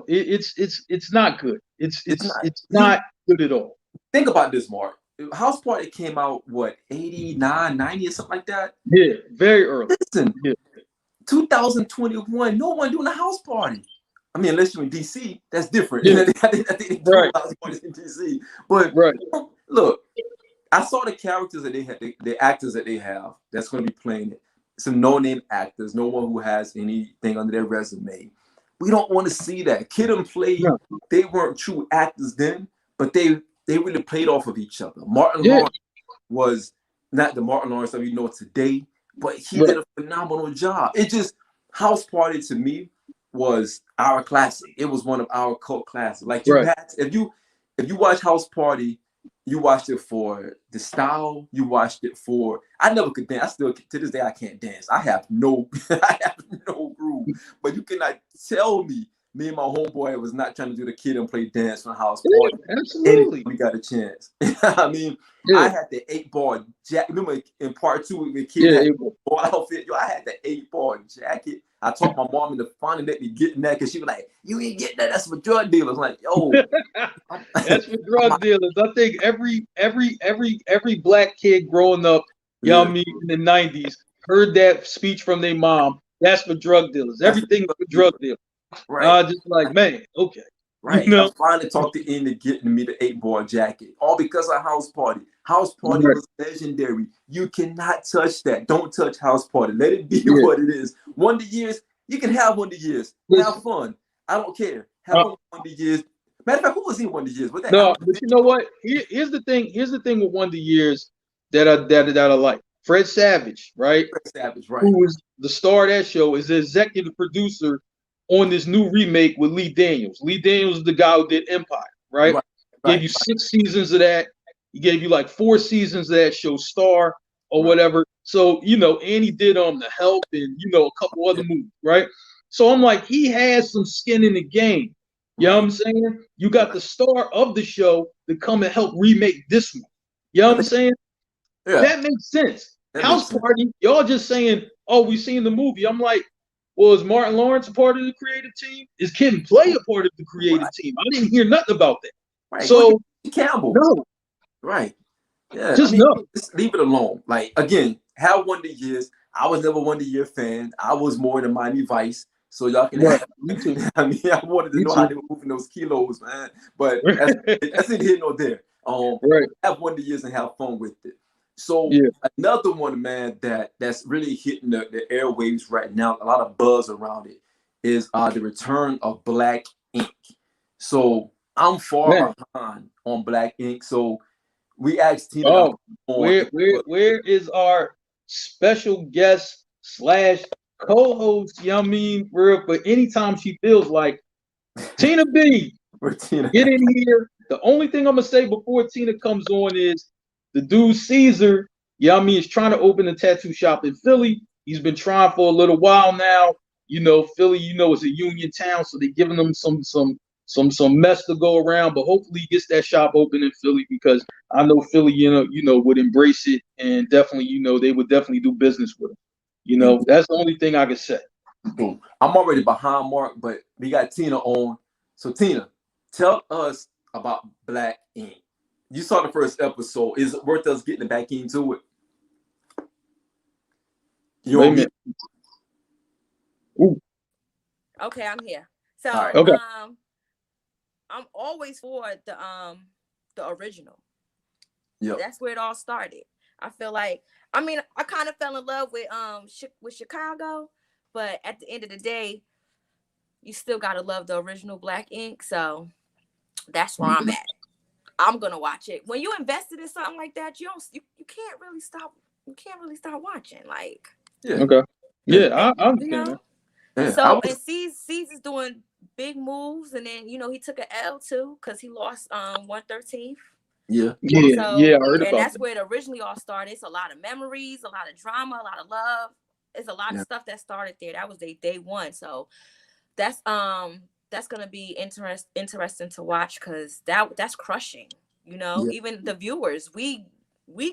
It's not good. It's not good at all. Think about this, Mark. House Party came out, what, 89, 90 or something like that? Yeah, very early. Listen, 2021, no one doing a house party. I mean, unless you're in DC, that's different. Yeah. I think they do house parties in DC. But look, I saw the characters that they had, the actors that they have that's going to be playing it. Some no-name actors, no one who has anything under their resume. We don't want to see that. Kid and Play, they weren't true actors then, but they really played off of each other. Martin Lawrence was not the Martin Lawrence that we know today, but he did a phenomenal job. It just, House Party to me was our classic. It was one of our cult classics. Like you had, if you watch House Party, you watched it for the style. You watched it for. I never could dance. I still, to this day, I can't dance. I have no groove. But you cannot tell me and my homeboy was not trying to do the Kid and Play dance from House Party. Absolutely, we got a chance. I mean, I had the 8-ball jacket. Remember in part 2 the Kid had the ball outfit. Yo, I had the 8-ball jacket. I told my mom to finally let me get in that because she was like, "You ain't getting that. That's for drug dealers." I'm like, yo, that's for drug dealers. I think every black kid growing up, you know what I mean, in the 90s, heard that speech from their mom. That's for drug dealers. Everything for drug dealers. Just like, man, okay. Right. You know? I finally talked to into getting me the 8-ball jacket. All because of House Party. House Party was legendary. You cannot touch that. Don't touch House Party. Let it be what it is. Wonder Years, you can have Wonder Years. Have fun. I don't care. Have Wonder Years. Matter of fact, who was in Wonder Years? But you know what? Here's the thing. Here's the thing with Wonder Years that I like. Fred Savage, right? Fred Savage, right. Who was the star of that show, is the executive producer on this new remake with Lee Daniels. Lee Daniels is the guy who did Empire, right? Gave you 6 seasons of that. He gave you like 4 seasons of that show, Star or whatever. So, you know, and he did The Help and, you know, a couple other movies, right? So I'm like, he has some skin in the game. You know what I'm saying? You got the star of the show to come and help remake this one. You know what I'm saying? That makes sense. House Party, y'all just saying, oh, we seen the movie. I'm like, well, is Martin Lawrence a part of the creative team? Is Kid and Play a part of the creative team? I didn't hear nothing about that. Right. So Campbell. No. Right. Yeah. Just just leave it alone. Like, again, have Wonder Years. I was never Wonder Year fan. I was more than Miami Vice. So y'all can Me too. I mean, I wanted to know how they were moving those kilos, man. But that's neither here nor there. Have Wonder Years and have fun with it. So another one, man, that's really hitting the airwaves right now, a lot of buzz around it, is the return of Black Ink. So I'm far behind on Black Ink. So we asked Tina. Where is our special guest / co-host? You know what I mean? For anytime she feels like Tina B. Where Tina? Get in here. The only thing I'm gonna say before Tina comes on is the dude Caesar, yeah, I mean, is trying to open a tattoo shop in Philly. He's been trying for a little while now. You know, Philly, you know, is a union town, so they're giving them some mess to go around. But hopefully, he gets that shop open in Philly because I know Philly, would embrace it and definitely, they would definitely do business with him. You know, that's the only thing I can say. Boom. I'm already behind Mark, but we got Tina on. So Tina, tell us about Black Ink. You saw the first episode. Is it worth us getting back into it? You Wait a minute. Okay, I'm here. So right. Okay. I'm always for the original. Yeah. That's where it all started. I feel like, I mean, I kind of fell in love with Chicago, but at the end of the day, you still gotta love the original Black Ink. So that's where I'm at. I'm gonna watch it. When you invested in something like that, you can't really stop. You can't really stop watching. Like, yeah. Okay. Yeah, I understand that. Yeah, so and C's is doing big moves, and then he took an L too because he lost 1/13. Yeah. So, I heard about that's that. where it originally all started. It's a lot of memories, a lot of drama, a lot of love. It's a lot of stuff that started there. That was day one. So that's gonna be interesting to watch because that's crushing. Even the viewers, we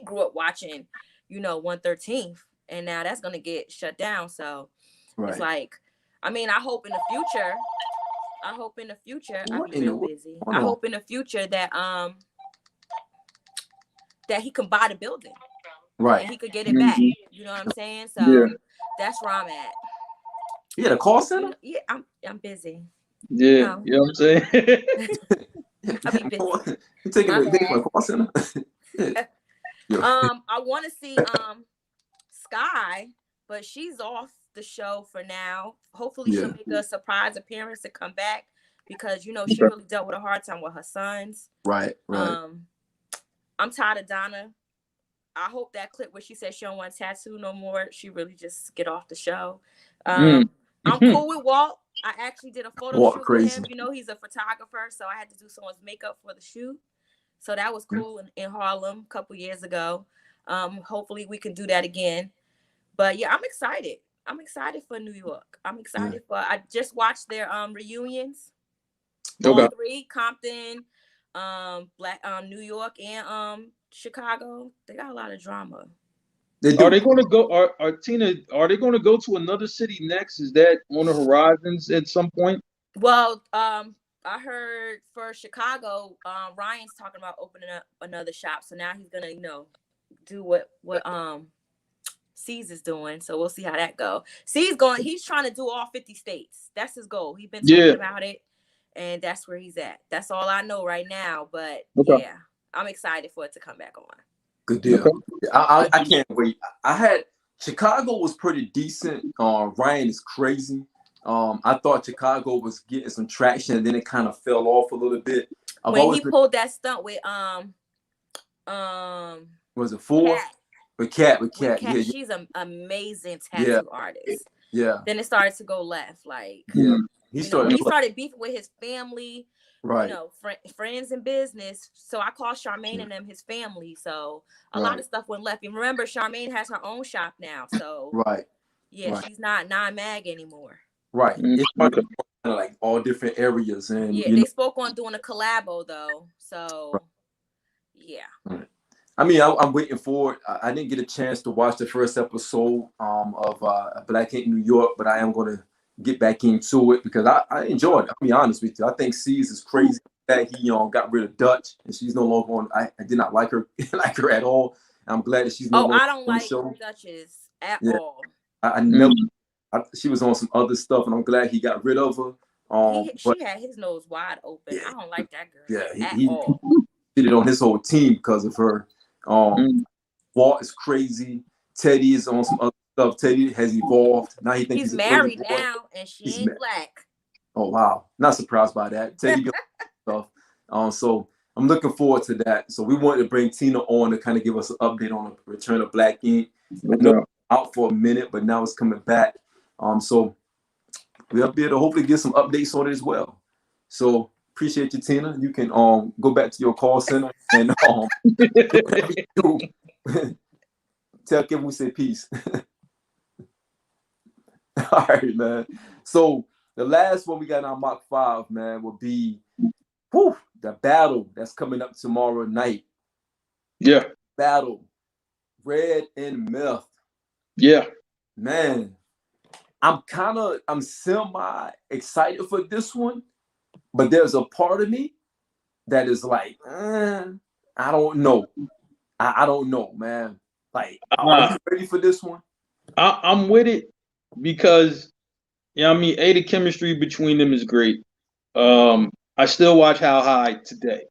grew up watching, 1/13, and now that's gonna get shut down. So it's like, I mean, I hope in the future. I'll be real busy. I hope in the future that that he can buy the building. Right. And he could get it back. You know what I'm saying? So that's where I'm at. You had a call center? Yeah, I'm busy. Yeah, you know what I'm saying? I'll be busy. You taking a day for a call center? I want to see Sky, but she's off the show for now. Hopefully she'll make a surprise appearance to come back because she really dealt with a hard time with her sons. Right. I'm tired of Donna. I hope that clip where she said she don't want a tattoo no more, she really just get off the show. I'm cool with Walt. I actually did a photo shoot with him. He's a photographer, so I had to do someone's makeup for the shoot. So that was cool in Harlem a couple years ago. Hopefully we can do that again. But yeah, I'm excited. I'm excited for New York. I'm excited for. I just watched their reunions. All three: Compton, New York, and Chicago. They got a lot of drama. Are they going to go? Tina? Are they going to go to another city next? Is that on the horizons at some point? Well, I heard for Chicago, Ryan's talking about opening up another shop. So now he's gonna, do what C's is doing. So we'll see how that goes. He's trying to do all 50 states. That's his goal. He's been talking about it, and that's where he's at. That's all I know right now. But yeah, I'm excited for it to come back on. Good deal. Okay. I can't wait. Chicago was pretty decent. Ryan is crazy. I thought Chicago was getting some traction, and then it kind of fell off a little bit. When he pulled that stunt with was it Ford? With Cat. Yeah, she's an amazing tattoo artist. Yeah. Then it started to go left. Like he started beefing with his family. Right. Friends and business. So I call Charmaine and them his family. So a lot of stuff went left. And remember, Charmaine has her own shop now. So she's not non-mag anymore. Right. It's kind of like all different areas. And they spoke on doing a collabo though. So Right. I mean, I'm waiting for it. I didn't get a chance to watch the first episode of Black Ink New York, but I am going to get back into it because I enjoyed it. I'll be honest with you. I think C's is crazy that he got rid of Dutch and she's no longer on. I did not like her at all. I'm glad that she's no longer I don't like Dutchess at all. I never. She was on some other stuff, and I'm glad he got rid of her. She had his nose wide open. I don't like that girl. Yeah, he did it on his whole team because of her. Walt is crazy. Teddy is on some other stuff. Teddy has evolved. Now he thinks he's married now, and she ain't black. Oh wow, not surprised by that. Teddy stuff. So I'm looking forward to that. So we wanted to bring Tina on to kind of give us an update on the return of Black Ink. Out for a minute, but now it's coming back. So we'll be able to hopefully get some updates on it as well. So Appreciate you, Tina. You can go back to your call center and tell Kevin we say peace. All right, man. So the last one we got in our Mach 5, man, will be the battle that's coming up tomorrow night. Yeah. Battle. Red and Meth. Yeah. Man, I'm semi excited for this one, but there's a part of me that is like, I don't know. I don't know, man. Like, are you ready for this one? I'm with it because, I mean, the chemistry between them is great. I still watch How High today.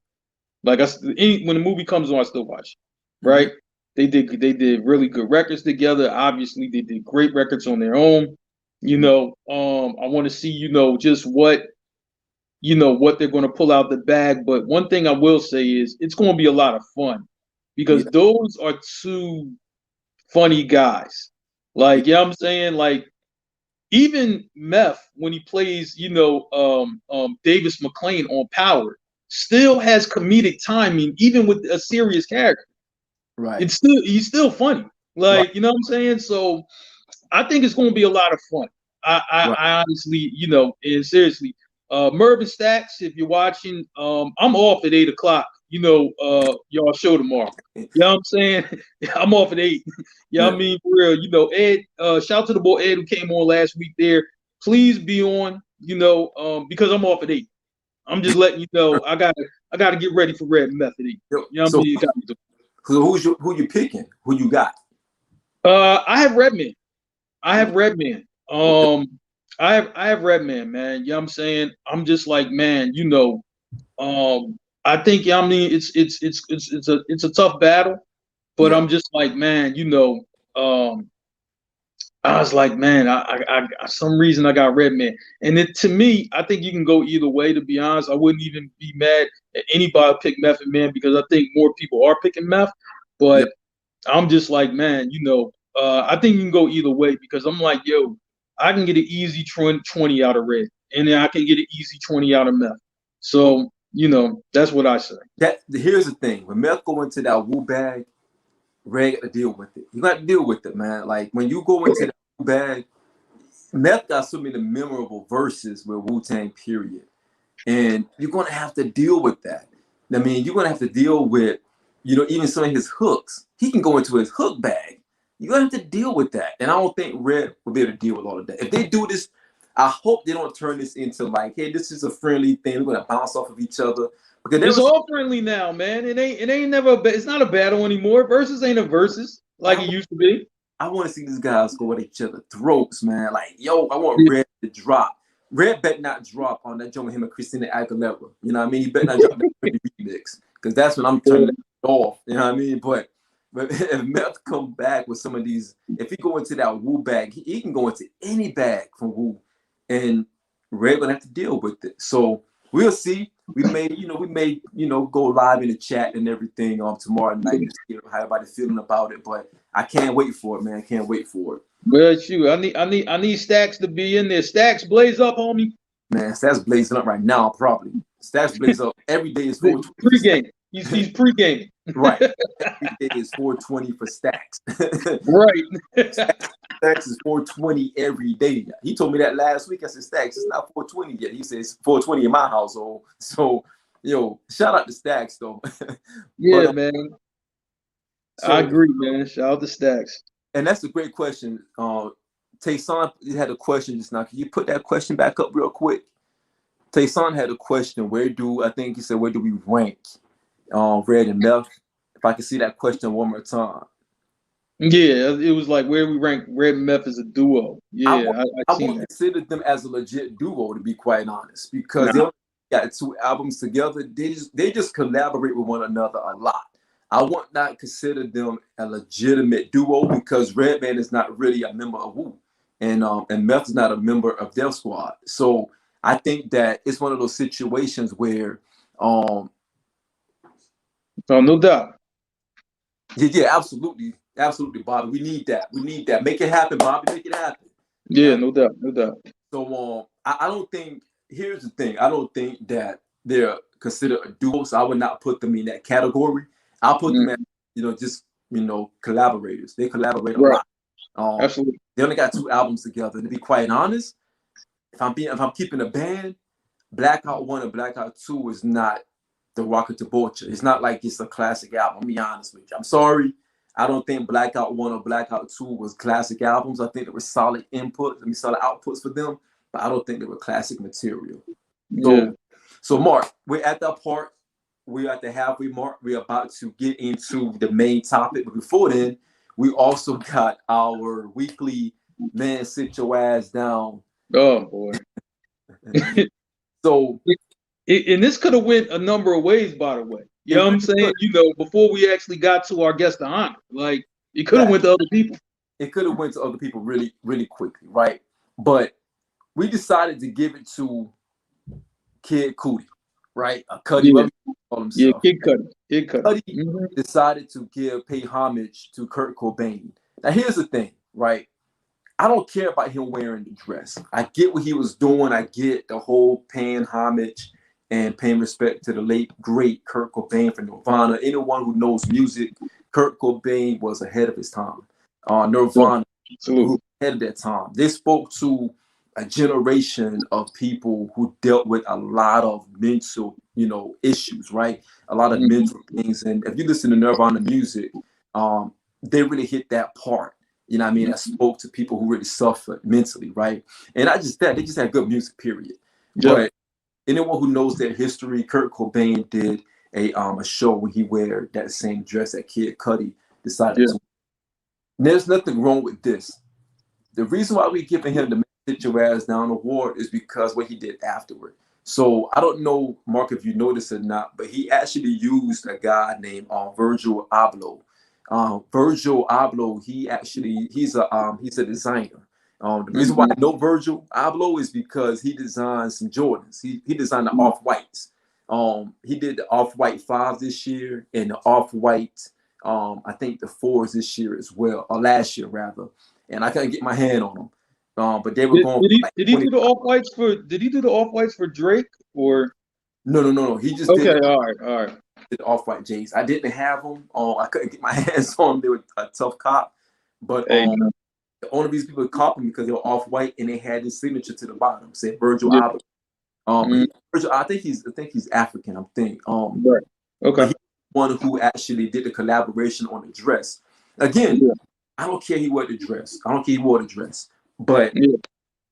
Like, when the movie comes on, I still watch. Right? Mm-hmm. They did really good records together. Obviously, they did great records on their own. You know, I want to see, just what they're going to pull out the bag. But one thing I will say is it's going to be a lot of fun because those are two funny guys. Like, I'm saying, like, even Meth, when he plays, Davis McClain on Power, still has comedic timing, even with a serious character. Right. He's still funny. Like, right. You know what I'm saying? So I think it's going to be a lot of fun. I honestly, and seriously, Mervin Stacks, if you're watching, I'm off at 8:00. Y'all show tomorrow. You know what I'm saying? I'm off at 8. I mean, for real, Ed, shout out to the boy Ed who came on last week there. Please be on, because I'm off at 8. I'm just letting you know I gotta get ready for Red Meth at 8. You know what I mean? So who you picking? Who you got? I have Redman. I have Redman. I have Redman, man. You know what I'm saying? I'm just like, man, I think, I mean, it's a tough battle, but I'm just like, man, I was like, man, I some reason I got Redman, and to me, I think you can go either way. To be honest, I wouldn't even be mad at anybody pick Method Man because I think more people are picking Meth, but I'm just like, man, I think you can go either way because I'm like, yo, I can get an easy 20 out of Red, and then I can get an easy 20 out of Meth. So, that's what I say. Here's the thing: when Meth go into that Wu bag, Red got to deal with it. You got to deal with it, man. Like when you go into that Wu bag, Meth got so many memorable verses with Wu-Tang, period, and you're gonna have to deal with that. I mean, you're gonna have to deal with, even some of his hooks. He can go into his hook bag. You're gonna have to deal with that, and I don't think Red will be able to deal with all of that. If they do this, I hope they don't turn this into like, hey, this is a friendly thing. We're gonna bounce off of each other. Because it's all friendly now, man. It ain't never. It's not a battle anymore. Versus ain't a versus like it used to be. I want to see these guys go at each other's throats, man. Like, yo, I want Red to drop. Red bet not drop on that joint with him and Christina Aguilera. You know what I mean? He bet not drop that remix because that's when I'm turning it off. You know what I mean? But if Meth come back with some of these, if he go into that Wu bag, he can go into any bag from Wu, and Red gonna have to deal with it. So we'll see. We may go live in the chat and everything tomorrow night to see how everybody's feeling about it. But I can't wait for it, man. I can't wait for it. Well, shoot, I need Stacks to be in there. Stacks blaze up, homie. Man, Stacks blazing up right now, probably. Stacks blaze up every day is 420. Pre-game. He's pre-gaming. Right. Every day is 420 for Stacks. Right. Stacks is 420 every day. He told me that last week. I said, Stacks, it's not 420 yet. He says 420 in my household. So, shout out to Stacks, though. Yeah, man. So, I agree, man. Shout out to Stacks. And that's a great question. Tayson had a question just now. Can you put that question back up real quick? Tayson had a question. Where do we rank Red and Meth? If I can see that question one more time. Yeah, it was like where we rank Red and Meth as a duo. Yeah, I won't consider them as a legit duo, to be quite honest, because they only got 2 albums together. They just collaborate with one another a lot. I would not consider them a legitimate duo because Redman is not really a member of Wu, and Meth is not a member of Def Squad. So I think that it's one of those situations where, oh, no doubt. Yeah, absolutely, Bobby. We need that. Make it happen, Bobby. Make it happen. Yeah, no doubt. So I don't think. Here's the thing. I don't think that they're considered a duo, so I would not put them in that category. I'll put them as, just collaborators. They collaborate a lot. Absolutely. They only got 2 albums together. And to be quite honest, if I'm keeping a band, Blackout 1 and Blackout 2 is not the Rocket to Vulture. It's not like it's a classic album. I'll be honest with you. I'm sorry. I don't think Blackout 1 or Blackout 2 was classic albums. I think they were solid solid outputs for them, but I don't think they were classic material. So Mark, we're at that part. We're at the halfway mark. We're about to get into the main topic. But before then, we also got our weekly Man Sit Your Ass Down. Oh, boy. So, and this could have went a number of ways, by the way. You know what I'm saying? Before we actually got to our guest of honor, like it could have went to other people. It could have went to other people really, really quickly, right? But we decided to give it to Kid Cudi, right? Cudi, Kid Cudi. Cudi decided to pay homage to Kurt Cobain. Now, here's the thing, right? I don't care about him wearing the dress. I get what he was doing. I get the whole paying homage and paying respect to the late, great Kurt Cobain from Nirvana. Anyone who knows music, Kurt Cobain was ahead of his time. Nirvana, who ahead of that time. They spoke to a generation of people who dealt with a lot of mental, issues, right? A lot of mental things. And if you listen to Nirvana music, they really hit that part. You know what I mean? I spoke to people who really suffered mentally, right? And they just had good music, period. But anyone who knows their history, Kurt Cobain did a show when he wore that same dress that Kid Cudi decided to. And there's nothing wrong with this. The reason why we're giving him the Sit Your Ass Down award is because what he did afterward. So I don't know, Mark, if you know this or not, but he actually used a guy named Virgil Abloh. Virgil Abloh, he's a designer. The reason why I know Virgil Abloh is because he designed some Jordans. He designed the Off-Whites. He did the Off-White 5s this year and the Off-White, I think the 4s this year as well, or last year rather. And I couldn't get my hand on them. But they were going. Did he do the Off-Whites for Drake or? No. He just did. All right. The Off-White J's. I didn't have them. I couldn't get my hands on them. They were a tough cop. But the only reason people caught them because they were Off-White and they had his signature to the bottom, said Virgil Abloh. Virgil, I think he's African. I'm thinking. Right. Okay. He's one who actually did the collaboration on the dress. Again, I don't care he wore the dress. I don't care he wore the dress. But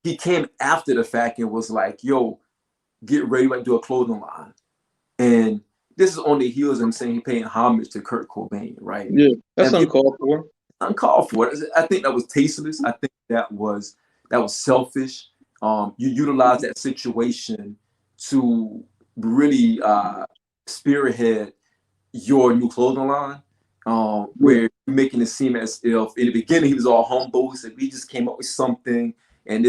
he came after the fact and was like, yo, get ready to do a clothing line. And this is on the heels of him saying he paying homage to Kurt Cobain, right? Yeah, that's uncalled for. Uncalled for. I think that was tasteless. I think that was selfish. You utilize that situation to really spearhead your new clothing line. Where you're making it seem as if in the beginning he was all humble. He said we just came up with something and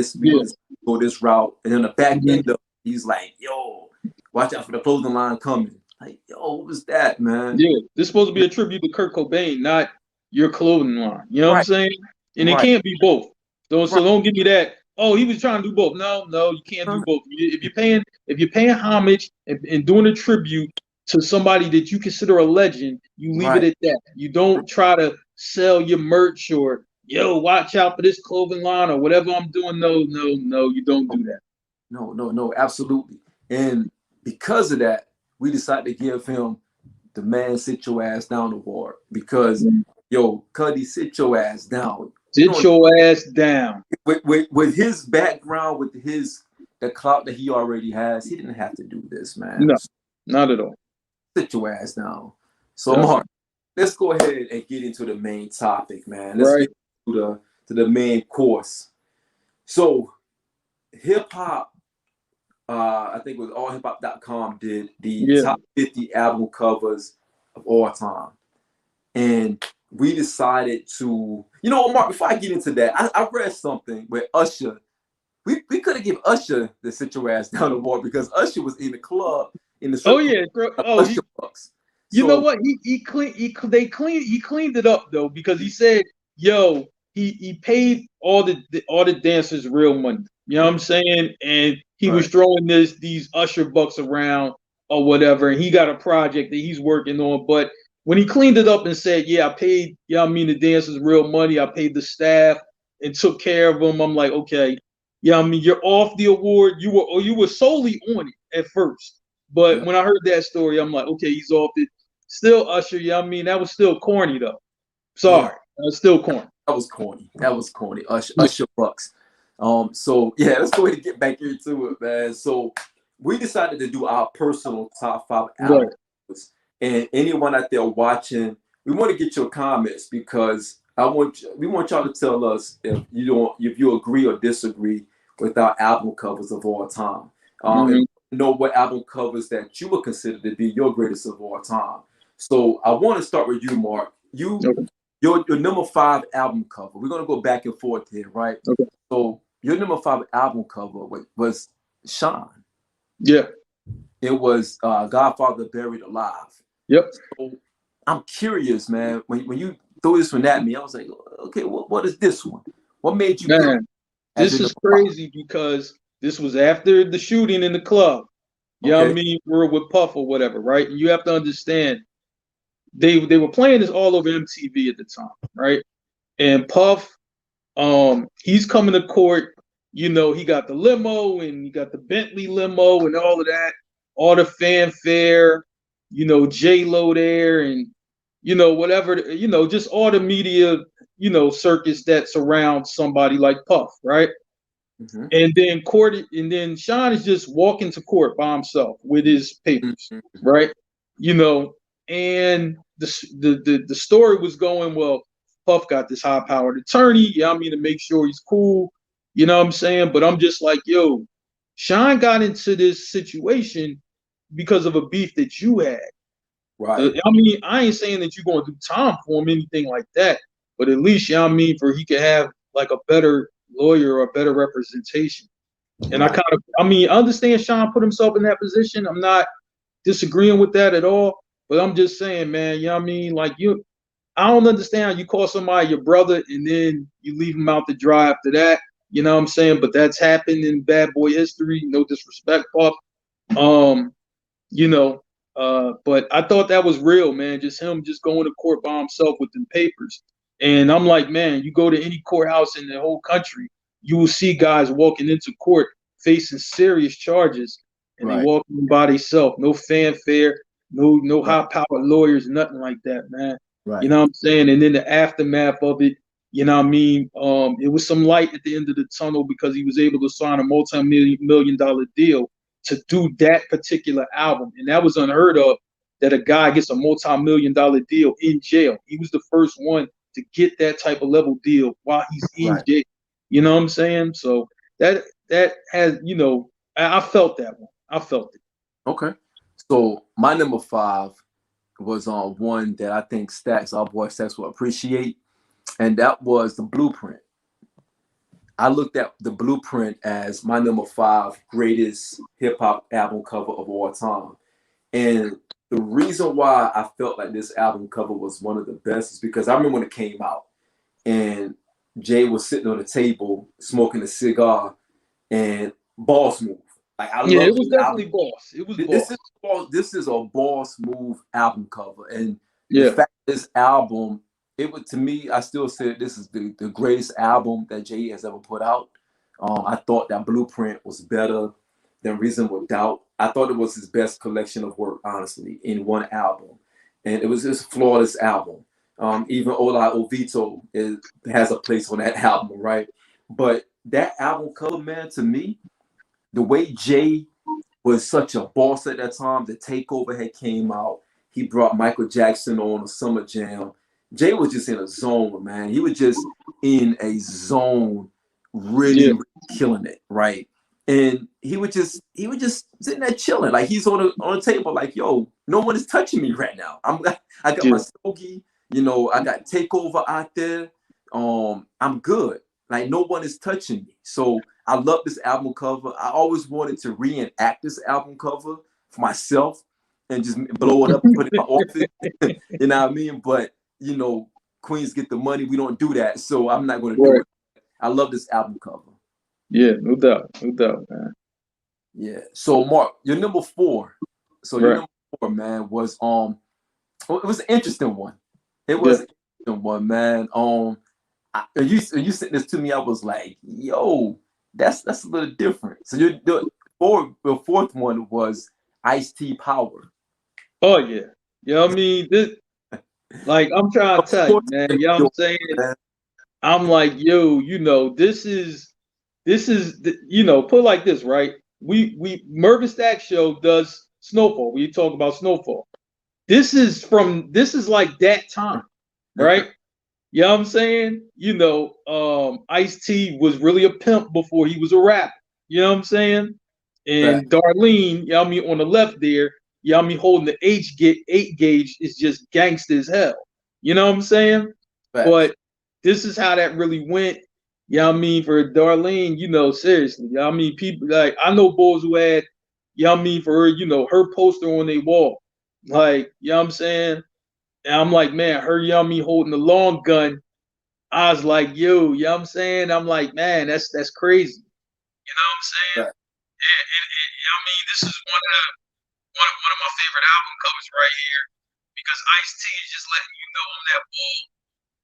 go this route. And on the back end of it, he's like, yo, watch out for the clothing line coming. Like, yo, what was that, man? Yeah, this is supposed to be a tribute to Kurt Cobain, not your clothing line. You know what I'm saying? And it can't be both. So don't give me that. Oh, he was trying to do both. No, you can't do both. If you're paying homage and doing a tribute to somebody that you consider a legend, you leave it at that. You don't try to sell your merch or watch out for this clothing line or whatever I'm doing. No, you don't do that. No, absolutely. And because of that, we decided to give him the Man Sit Your Ass Down award because Cudi, sit your ass down. Sit your ass down. With his background, with the clout that he already has, he didn't have to do this, man. No, not at all. Sit your ass down. So, Mark, let's go ahead and get into the main topic, man. Let's get to the main course. So, hip hop, I think it was allhiphop.com did the top 50 album covers of all time. And we decided to, Mark, before I get into that, I read something where Usher, we could have given Usher the Sit Your Ass Down award because Usher was in the club in the Usher bucks. You know what? He cleaned it up though because he said, he paid all the dancers real money. You know what I'm saying? And he was throwing these Usher bucks around or whatever, and he got a project that he's working on. But when he cleaned it up and said, yeah, I paid, the dancers real money, I paid the staff and took care of them, I'm like, okay, you're off the award. You were solely on it at first. But when I heard that story, I'm like, okay, he's off it. Still Usher, that was still corny though. Sorry. That was still corny. That was corny. Usher Bucks. So yeah, let's go ahead and get back into it, man. So we decided to do our personal top 5 albums. Right. And anyone out there watching, we want to get your comments because we want y'all to tell us if you agree or disagree with our album covers of all time. And know what album covers that you would consider to be your greatest of all time. So I want to start with you, Marc. Your number 5 album cover. We're gonna go back and forth here, right? Okay. So your number 5 album cover was Shawn. Yeah. It was Godfather Buried Alive. Yep. So I'm curious, man. When you threw this one at me, I was like, okay, what is this one? What made you? Man, this is crazy because this was after the shooting in the club. You know what I mean? We're with Puff or whatever, right? And you have to understand, they were playing this all over MTV at the time, right? And Puff, he's coming to court. He got the limo and he got the Bentley limo and all of that, all the fanfare. J-Lo there and whatever, just all the media, circus that surrounds somebody like Puff, right? Mm-hmm. And then Shawn is just walking to court by himself with his papers, right? And the story was going, well, Puff got this high-powered attorney, to make sure he's cool, you know what I'm saying? But I'm just like, yo, Shawn got into this situation because of a beef that you had. Right. I ain't saying that you're going to do time for him, anything like that, but at least, for he could have like a better lawyer or a better representation. And right. I understand Shawn put himself in that position. I'm not disagreeing with that at all, but I'm just saying, man, I don't understand how you call somebody your brother and then you leave him out to dry after that. You know what I'm saying? But that's happened in bad boy history. No disrespect, Puff. But I thought that was real, man. Just him just going to court by himself with them papers. And I'm like, man, you go to any courthouse in the whole country, you will see guys walking into court facing serious charges, and they walking by themselves. No fanfare, no high-powered lawyers, nothing like that, man. Right. You know what I'm saying? And then the aftermath of it, it was some light at the end of the tunnel because he was able to sign a multi-million-dollar deal to do that particular album. And that was unheard of, that a guy gets a multi-million-dollar deal in jail. He was the first one to get that type of level deal while he's in jail. You know what I'm saying? So that has, I felt that one. I felt it. Okay. So my number 5 was on one that I think our boy Stacks will appreciate, and that was The Blueprint. I looked at The Blueprint as my number 5 greatest hip hop album cover of all time. And the reason why I felt like this album cover was one of the best is because I remember when it came out and Jay was sitting on the table smoking a cigar and Boss Move. Like it was definitely Boss. It was Boss. This is a Boss Move album cover. And the fact this album, to me, I still say this is the greatest album that Jay has ever put out. I thought that Blueprint was better than Reasonable Doubt. I thought it was his best collection of work, honestly, in one album. And it was his flawless album. Even Ola Ovito has a place on that album, right? But that album cover, man, to me, the way Jay was such a boss at that time, the Takeover had came out. He brought Michael Jackson on a Summer Jam. Jay was just in a zone, man. He was just in a zone, really killing it, right? And he would just sitting there chilling, like he's on a table, like, yo, no one is touching me right now. I got my Stogie, I got Takeover out there. I'm good. Like no one is touching me. So I love this album cover. I always wanted to reenact this album cover for myself and just blow it up and put it in my office. You know what I mean? But Queens get the money. We don't do that. So I'm not going to do it. I love this album cover. Yeah, no doubt, man. Yeah. So Marc, your number 4 So your number 4, man, was it was an interesting one. It was an interesting one, man. When you sent this to me, I was like, yo, that's a little different. So the 4th one was Ice-T Power. Oh yeah. You know what I mean? This, like, I'm trying to tell you, man. You know what I'm saying? I'm like, yo, you know, this is you know, put it like this, right? We Mervin Stack Show does Snowfall. We talk about Snowfall. This is like that time, right? You know what I'm saying? You know, Ice-T was really a pimp before he was a rapper. You know what I'm saying? And Darlene, you know what I mean, on the left there, you know what I mean, holding the 8 gauge is just gangsta as hell. You know what I'm saying? But this is how that really went. You know what I mean? For Darlene, you know, seriously. You know what I mean? People, like, I know boys who had, you know what I mean, for her, you know, her poster on their wall. Like, you know what I'm saying? And I'm like, man, her, you know what I mean, holding the long gun. I was like, yo, you know what I'm saying? I'm like, man, that's crazy. You know what I'm saying? You know what I mean? This is one of my favorite album covers right here, because Ice-T is just letting you know I'm that bull.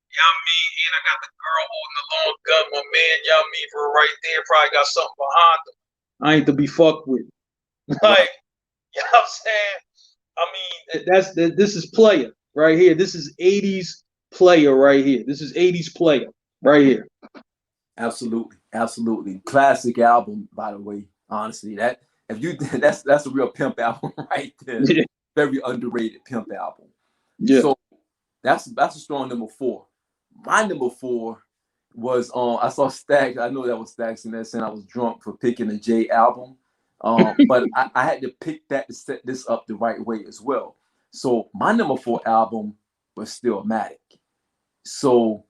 You know what I mean? And I got the girl holding the long gun, my man, you know what I mean, for right there, probably got something behind them. I ain't to be fucked with. Like, you know what I'm saying? I mean, this is player right here. This is 80s player right here. This is 80s player right here. Absolutely. Classic album, by the way. Honestly, that's a real pimp album right there. Yeah. Very underrated pimp album. Yeah. So that's a strong number 4. My number 4 was I saw Stax. I know that was Stax in there saying I was drunk for picking the J album. But I had to pick that to set this up the right way as well. So my number 4 album was Stillmatic. So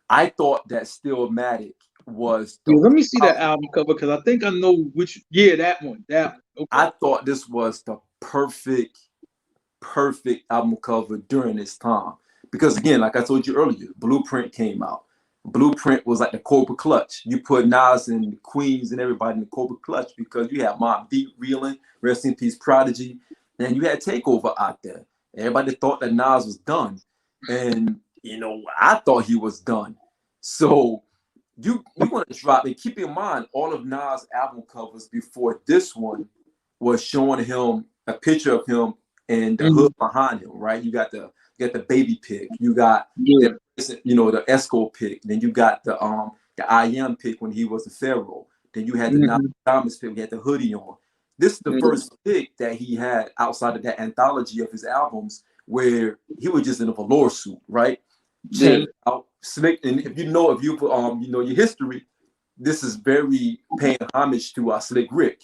I thought that Stillmatic was. Let me see that album cover, because I think I know which. Yeah, that one. Okay. I thought this was the perfect album cover during this time, because again, like I told you earlier, Blueprint came out. Blueprint was like the Cobra Clutch. You put Nas and the Queens and everybody in the Cobra Clutch, because you had Mobb Deep reeling, rest in peace Prodigy, and you had Takeover out there. Everybody thought that Nas was done, and you know, I thought he was done. So you want to drop, and keep in mind, all of Nas' album covers before this one was showing him a picture of him and the hood behind him, right? You got the baby pic, you got the Esco pic, then you got the I Am pic when he was the Pharaoh, then you had the Diamonds pic, we had the hoodie on. This is the first pic that he had outside of that anthology of his albums where he was just in a velour suit, right? Chain out, slick. And if you know your history, this is very paying homage to Slick Rick.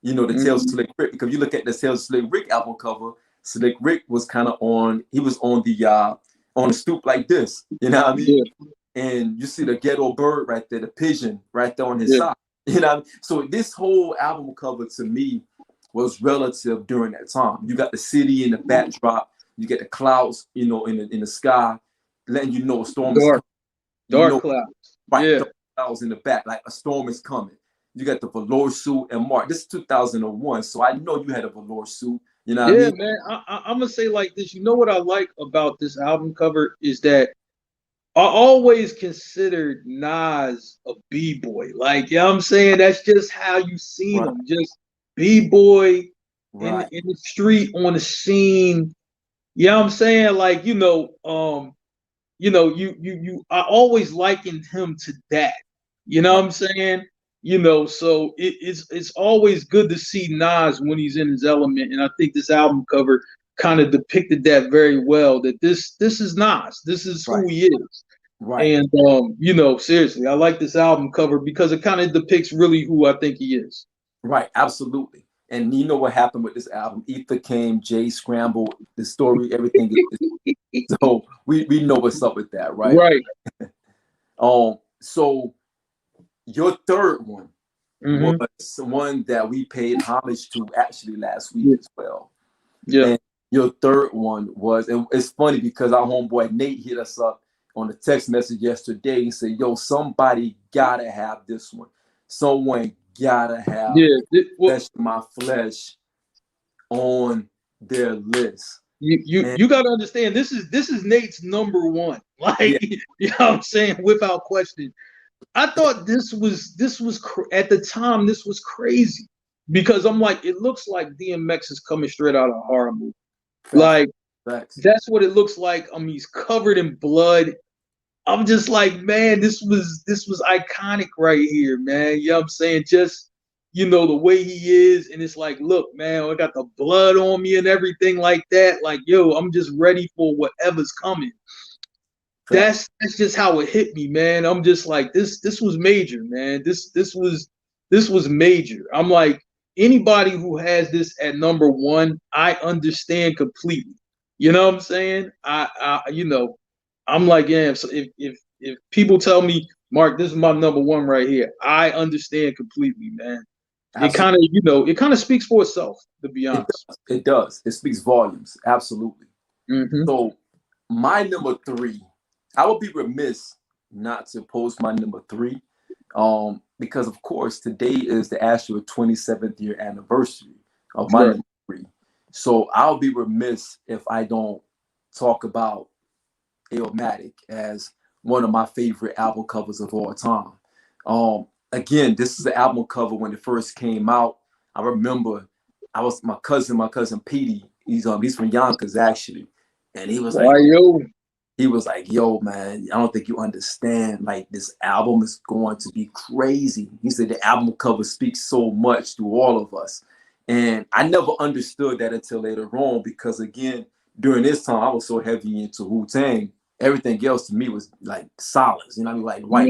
You know, the Tales of Slick Rick, because you look at the Tales of Slick Rick album cover, Slick Rick was kind of on the stoop like this, you know what I mean? Yeah. And you see the ghetto bird right there, the pigeon right there on his side, you know what I mean? So this whole album cover to me was relative during that time. You got the city in the backdrop, you get the clouds, you know, in the sky, letting you know a storm is coming. Dark clouds. Right, dark clouds in the back, like a storm is coming. You got the velour suit, and Marc, this is 2001, so I know you had a velour suit. You know what I mean? Man, I'm gonna say like this. You know what I like about this album cover is that I always considered Nas a b-boy. Like, you know what I'm saying? That's just how you seen him, just b-boy in the street, on the scene. You know what I'm saying? Like, I always likened him to that. You know what I'm saying? You know, so it's always good to see Nas when he's in his element, and I think this album cover kind of depicted that very well. That this is Nas, this is who he is, and seriously, I like this album cover because it kind of depicts really who I think he is. Right, absolutely. And you know what happened with this album? Ether came, Jay scrambled the story, everything. So we know what's up with that, right? Right. So your third one was one that we paid homage to actually last week as well. Yeah. And your third one was, and it's funny because our homeboy Nate hit us up on a text message yesterday and said, yo, somebody gotta have this one. Someone gotta have Flesh My Flesh on their list. You got to understand, this is Nate's number one. Like, Yeah. you know what I'm saying, without question. I thought this was at the time, this was crazy, because I'm like, it looks like DMX is coming straight out of a horror movie. Like, that's what it looks like. He's covered in blood. I'm just like, man, this was iconic right here, man. You know what I'm saying? Just, you know, the way he is, and it's like, look, man, I got the blood on me and everything like that. Like, yo, I'm just ready for whatever's coming. That's just how it hit me, man. I'm just like, this was major, man. This was major. I'm like, anybody who has this at number one, I understand completely. You know what I'm saying? I you know, I'm like, yeah, if people tell me, Mark, this is my number one right here, I understand completely, man. Absolutely. It kind of speaks for itself, to be honest. It does. It speaks volumes. Absolutely. Mm-hmm. So my number three, I would be remiss not to post my number three, because of course today is the actual 27th year anniversary of my number three. So I'll be remiss if I don't talk about Illmatic as one of my favorite album covers of all time. Again, this is the album cover when it first came out. I remember my cousin Petey. He's from Yonkers actually, and he was like, yo, man, I don't think you understand. Like, this album is going to be crazy. He said the album cover speaks so much to all of us. And I never understood that until later on, because again, during this time, I was so heavy into Wu-Tang. Everything else to me was like solids, you know what I mean? Like white,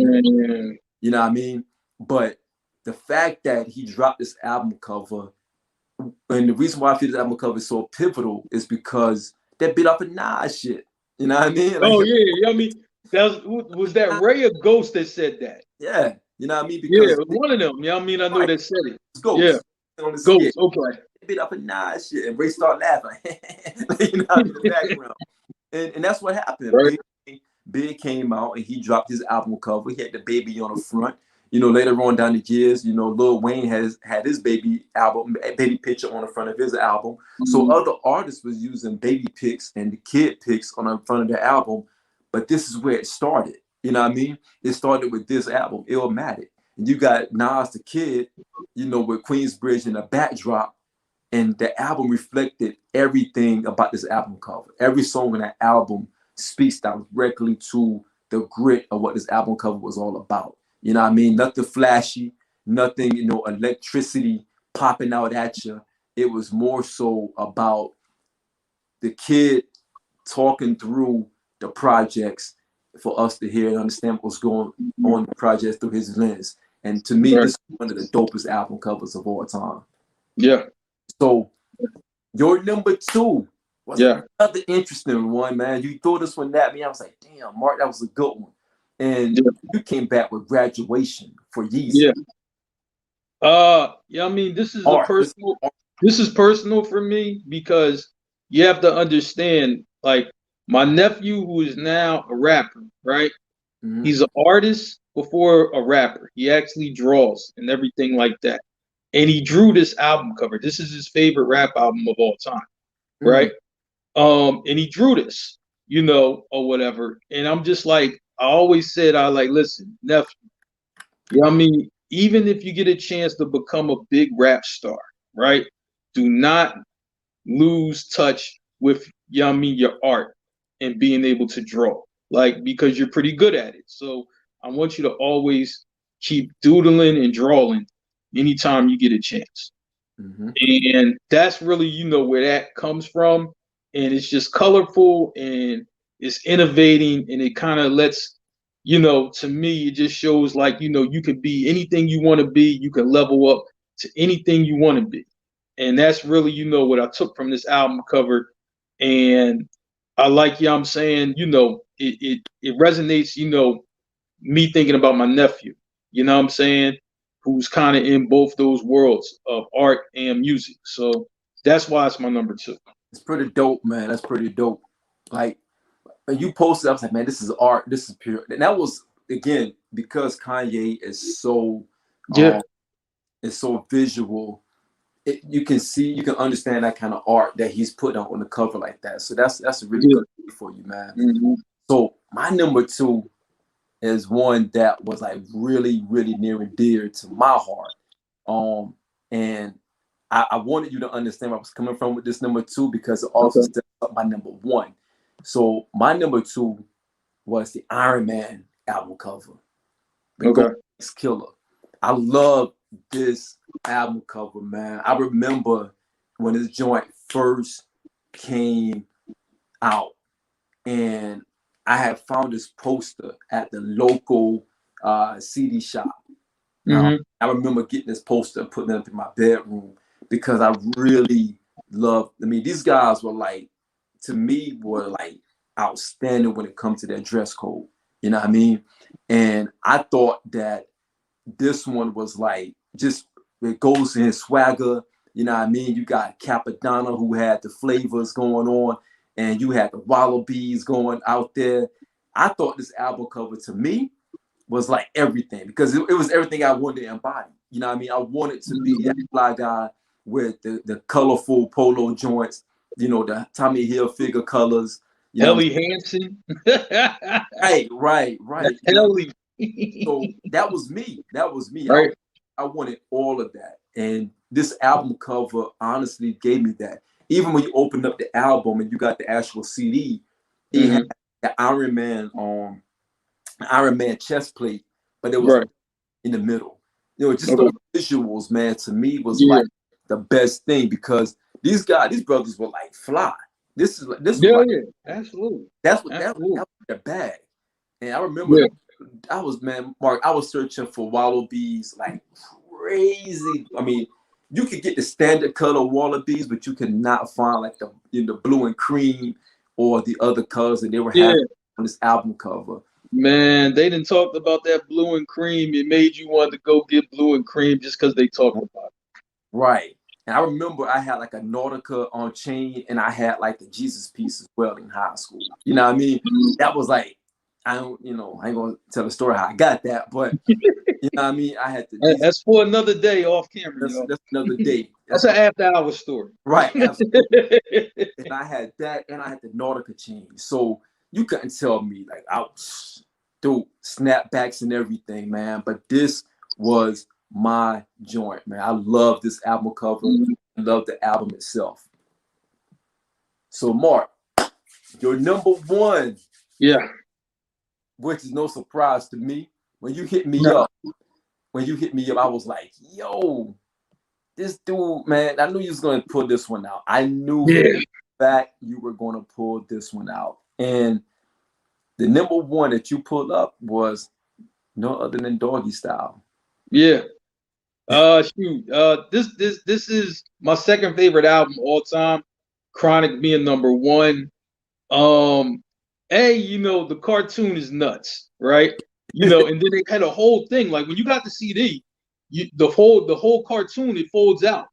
you know what I mean? But the fact that he dropped this album cover, and the reason why I feel this album cover is so pivotal is because that bit off of Nas shit. You know what I mean? Like, yeah. I mean, was that Ray or Ghost that said that? Yeah, you know what I mean? Because it was one of them. Yeah, I mean, I know that said it. It's Ghost. Yeah, Ghost. Okay. They bit off of Nas shit, and Ray started laughing. You know, in the background, and that's what happened. Right. Big came out and he dropped his album cover. He had the baby on the front. You know, later on down the years, you know, Lil Wayne had his baby picture on the front of his album. Mm-hmm. So other artists was using baby pics and the kid pics on the front of their album. But this is where it started. You know what I mean? It started with this album, Illmatic. And you got Nas the Kid, you know, with Queensbridge in the backdrop. And the album reflected everything about this album cover. Every song in that album speaks directly to the grit of what this album cover was all about. You know what I mean? Nothing flashy, nothing, you know, electricity popping out at you. It was more so about the kid talking through the projects for us to hear and understand what's going on in the projects through his lens. And to me, this is one of the dopest album covers of all time. Yeah. So your number two was another interesting one, man. You threw this one at me. I was like, damn, Mark, that was a good one. And you came back with Graduation for Yeezy. I mean, this is this is personal for me, because you have to understand, like, my nephew, who is now a rapper, right? Mm-hmm. He's an artist before a rapper. He actually draws and everything like that. And he drew this album cover. This is his favorite rap album of all time, right? And he drew this, you know, or whatever. And I'm just like, I always said, listen, nephew, you know what I mean? Even if you get a chance to become a big rap star, right? Do not lose touch with, you know what I mean, your art and being able to draw, like, because you're pretty good at it. So I want you to always keep doodling and drawing anytime you get a chance. Mm-hmm. And that's really, you know, where that comes from. And it's just colorful and it's innovating, and it kind of lets, you know, to me, it just shows, like, you know, you can be anything you want to be. You can level up to anything you want to be. And that's really, you know, what I took from this album cover. And I like, you know what I'm saying, you know, it resonates, you know, me thinking about my nephew, you know what I'm saying, who's kind of in both those worlds of art and music. So that's why it's my number two. It's pretty dope, man. That's pretty dope. Like, when you posted, I was like, man, this is art. This is pure. And that was, again, because Kanye is so, it's so visual. you can see, you can understand that kind of art that he's put on the cover like that. So that's a really good thing for you, man. Mm-hmm. So my number 2 is one that was like really, really near and dear to my heart. And I wanted you to understand where I was coming from with this number 2 because it also Okay. sets up my number 1. So my number 2 was the Iron Man album cover. The Ghostface Killer. I love this album cover, man. I remember when this joint first came out, and I had found this poster at the local CD shop. Mm-hmm. I remember getting this poster and putting it up in my bedroom because I really loved. I mean, these guys were like, to me, were like outstanding when it comes to their dress code. You know what I mean? And I thought that this one was like, just, it goes in his swagger. You know what I mean? You got Capadonna, who had the flavors going on, and you had the Wallabies going out there. I thought this album cover, to me, was like everything, because it was everything I wanted to embody. You know what I mean? I wanted to be a fly guy with the colorful polo joints, you know, the Tommy Hilfiger colors. You know, Helly Hansen. right. Helly. So that was me. Right. I wanted all of that. And this album cover honestly gave me that. Even when you opened up the album and you got the actual CD, it had the Iron Man chest plate, but it was in the middle. You know, just those visuals, man, to me was like the best thing, because these brothers were like fly. This was like, absolutely. That was their bag. And I remember Mark, I was searching for Wallabies like crazy. I mean, you could get the standard color Wallabies, but you could not find like the blue and cream or the other colors that they were having on this album cover. Man, they didn't talk about that blue and cream. It made you want to go get blue and cream just because they talked about it. Right. And I remember I had like a Nautica on chain, and I had like the Jesus piece as well in high school. You know what I mean? That was like, I ain't gonna tell the story how I got that, but you know what I mean? I had to. That's for another day off camera. That's another day. That's an after-hour story. Right, absolutely. And I had that, and I had the Nautica chain. So you couldn't tell me, like, I was through snapbacks and everything, man. But this was my joint, man. I love this album cover. I love the album itself. So, Mark, your number 1. Yeah. Which is no surprise to me. When you hit me up, I was like, yo, this dude, man, I knew you was going to pull this one out. I knew that you were going to pull this one out. And the number 1 that you pulled up was no other than Doggy Style. Yeah. Shoot. This is my second favorite album all time. Chronic being number 1. The cartoon is nuts, right? And then they had a whole thing. Like when you got the CD, the whole cartoon, it folds out,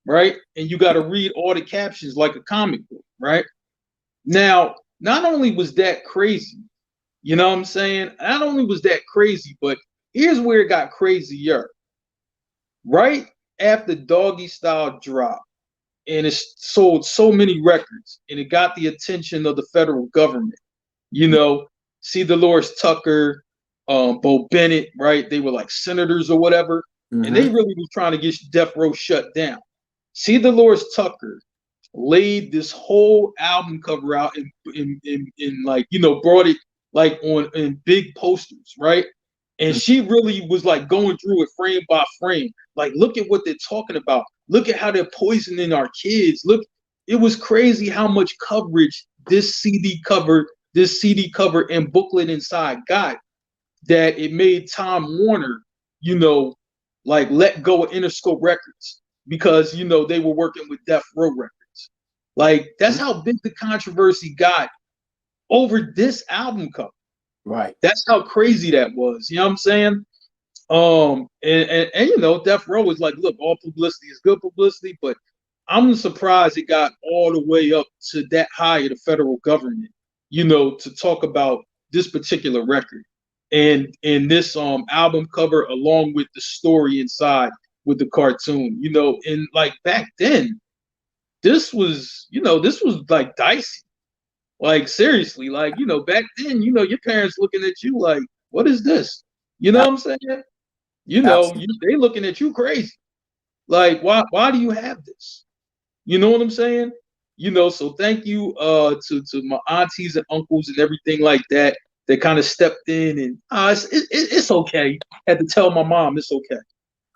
right? And you got to read all the captions like a comic book, right? Now, not only was that crazy, you know what I'm saying? Not only was that crazy, but here's where it got crazier. Right after Doggy Style dropped, and it sold so many records, and it got the attention of the federal government. C. Dolores Tucker, Bo Bennett, right? They were like senators or whatever, and they really were trying to get Death Row shut down. C. Dolores Tucker laid this whole album cover out in like, brought it like in big posters, right? And she really was like going through it frame by frame. Like, look at what they're talking about. Look at how they're poisoning our kids. Look, it was crazy how much coverage this CD cover and booklet inside got, that it made Time Warner, like let go of Interscope Records, because, they were working with Death Row Records. Like, that's how big the controversy got over this album cover. Right. That's how crazy that was. You know what I'm saying? And Death Row was like, look, all publicity is good publicity, but I'm surprised it got all the way up to that high of the federal government, to talk about this particular record. And this album cover, along with the story inside, with the cartoon, you know, and like back then, this was like dicey. Like seriously, like, you know, back then, you know, your parents looking at you like, what is this? You know what I'm saying? You know, they looking at you crazy. Like, why do you have this? You know what I'm saying? You know, so thank you to my aunties and uncles and everything like that that kind of stepped in, and it's okay. I had to tell my mom it's okay.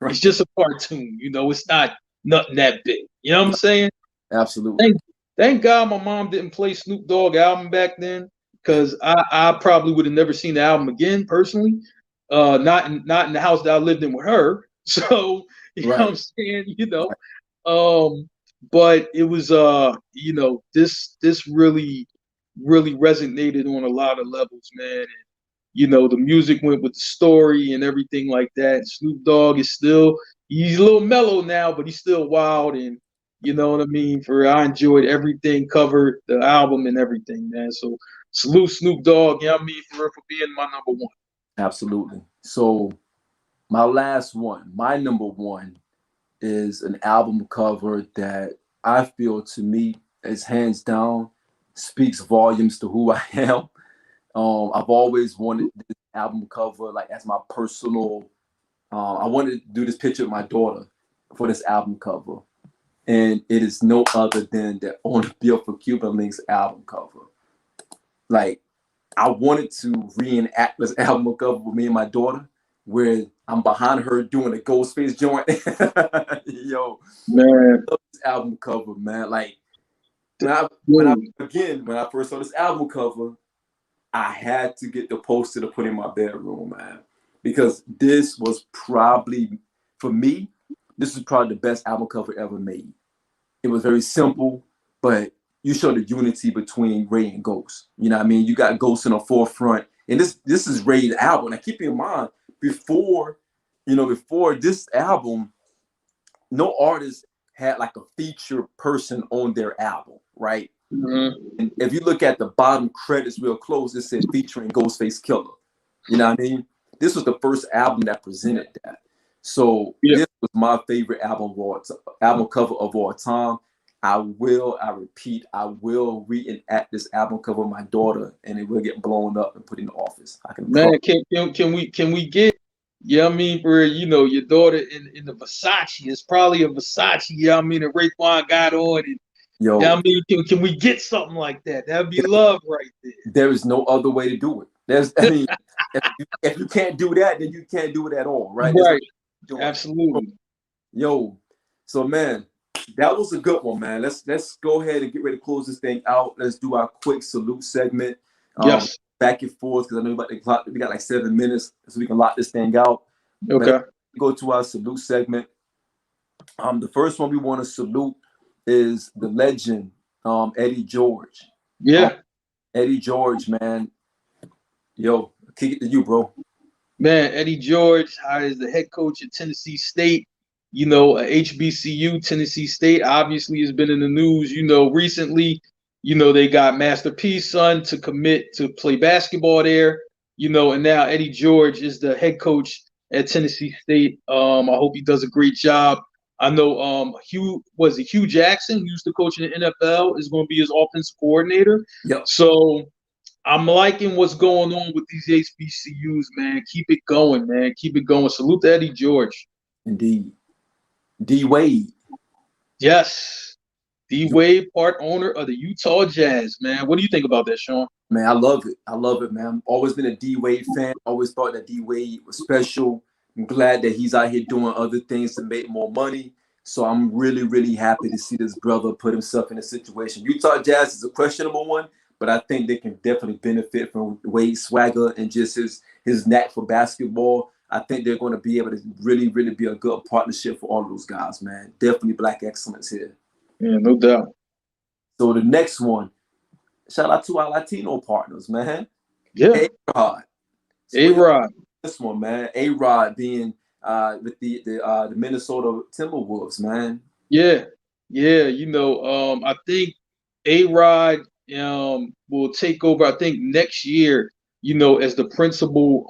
Right. It's just a cartoon, you know, it's not nothing that big. You know what I'm saying? Absolutely. Thank God my mom didn't play Snoop Dogg album back then, because I probably would have never seen the album again personally. Not in the house that I lived in with her. So you know what I'm saying, you know. But it was you know, this really resonated on a lot of levels, man. And, you know, the music went with the story and everything like that. Snoop Dogg is he's a little mellow now, but he's still wild, and you know what I mean? I enjoyed everything covered, the album and everything, man. So salute Snoop Dogg, you know what I mean, for being my number one. Absolutely. So my last one, my number one, is an album cover that I feel to me is hands down speaks volumes to who I am. I've always wanted this album cover like as my personal. I wanted to do this picture of my daughter for this album cover, and it is no other than the On the Bill for Cuban Links album cover. Like, I wanted to reenact this album cover with me and my daughter, where I'm behind her doing a Ghostface joint. Yo, man, I love this album cover, man. Like, when I first saw this album cover, I had to get the poster to put in my bedroom, man, because this was probably, for me, this is probably the best album cover ever made. It was very simple, but you show the unity between Ray and Ghost. You know what I mean? You got Ghost in the forefront, and this is Ray's album. Now keep in mind, before this album, no artist had like a feature person on their album, right? Mm-hmm. And if you look at the bottom credits real close, it said featuring Ghostface Killer. You know what I mean? This was the first album that presented that. So this was my favorite album cover of all time. I repeat, I will reenact this album cover with my daughter, and it will get blown up and put in the office. Can we get, yeah, I mean, for, you know, your daughter in the Versace? It's probably a Versace, yeah, I mean, that Raekwon got on, and yo, yeah, I mean, can we get something like that? That'd be love right there. There is no other way to do it. If you can't do that, then you can't do it at all, right? Right. Absolutely. Yo, so man, that was a good one, man. Let's go ahead and get ready to close this thing out. Let's do our quick salute segment. Yes. Back and forth, because I know we got like 7 minutes, so we can lock this thing out. Okay. Go to our salute segment. The first one we want to salute is the legend, Eddie George. Yeah. Eddie George, man. Yo, kick it to you, bro. Man, Eddie George is the head coach at Tennessee State. You know, HBCU, Tennessee State obviously has been in the news, you know, recently. You know, they got Master P's son to commit to play basketball there, you know, and now Eddie George is the head coach at Tennessee State. I hope he does a great job. I know Hugh Jackson, who used to coach in the NFL, is going to be his offensive coordinator. Yep. So I'm liking what's going on with these HBCUs, man. Keep it going, man. Keep it going. Salute to Eddie George. Indeed. D Wade. Yes. D Wade, part owner of the Utah Jazz, man. What do you think about that, Shawn? Man, I love it. I love it, man. I've always been a D Wade fan. Always thought that D Wade was special. I'm glad that he's out here doing other things to make more money. So I'm really, really happy to see this brother put himself in a situation. Utah Jazz is a questionable one, but I think they can definitely benefit from Wade's swagger and just his knack for basketball. I think they're going to be able to really, really be a good partnership for all those guys, man. Definitely black excellence here. Yeah, no doubt. So the next one, shout out to our Latino partners, man. Yeah. A-Rod. A-Rod. This one, man. A-Rod being with the Minnesota Timberwolves, man. Yeah. Yeah. You know, I think A-Rod will take over, I think, next year, you know, as the principal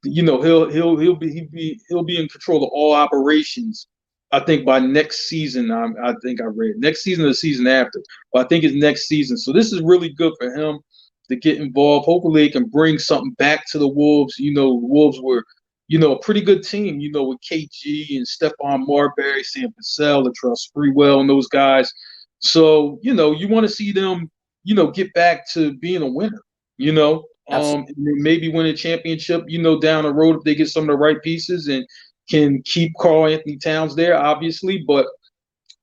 he'll be in control of all operations. I think by next season. I think I read next season or the season after, but I think it's next season. So this is really good for him to get involved. Hopefully, they can bring something back to the Wolves. The Wolves were, a pretty good team. With KG and Stephon Marbury, Sam Cassell, Latrell Sprewell, and those guys. So you want to see them, get back to being a winner. Maybe win a championship, down the road if they get some of the right pieces and can keep Karl Anthony Towns there, obviously. But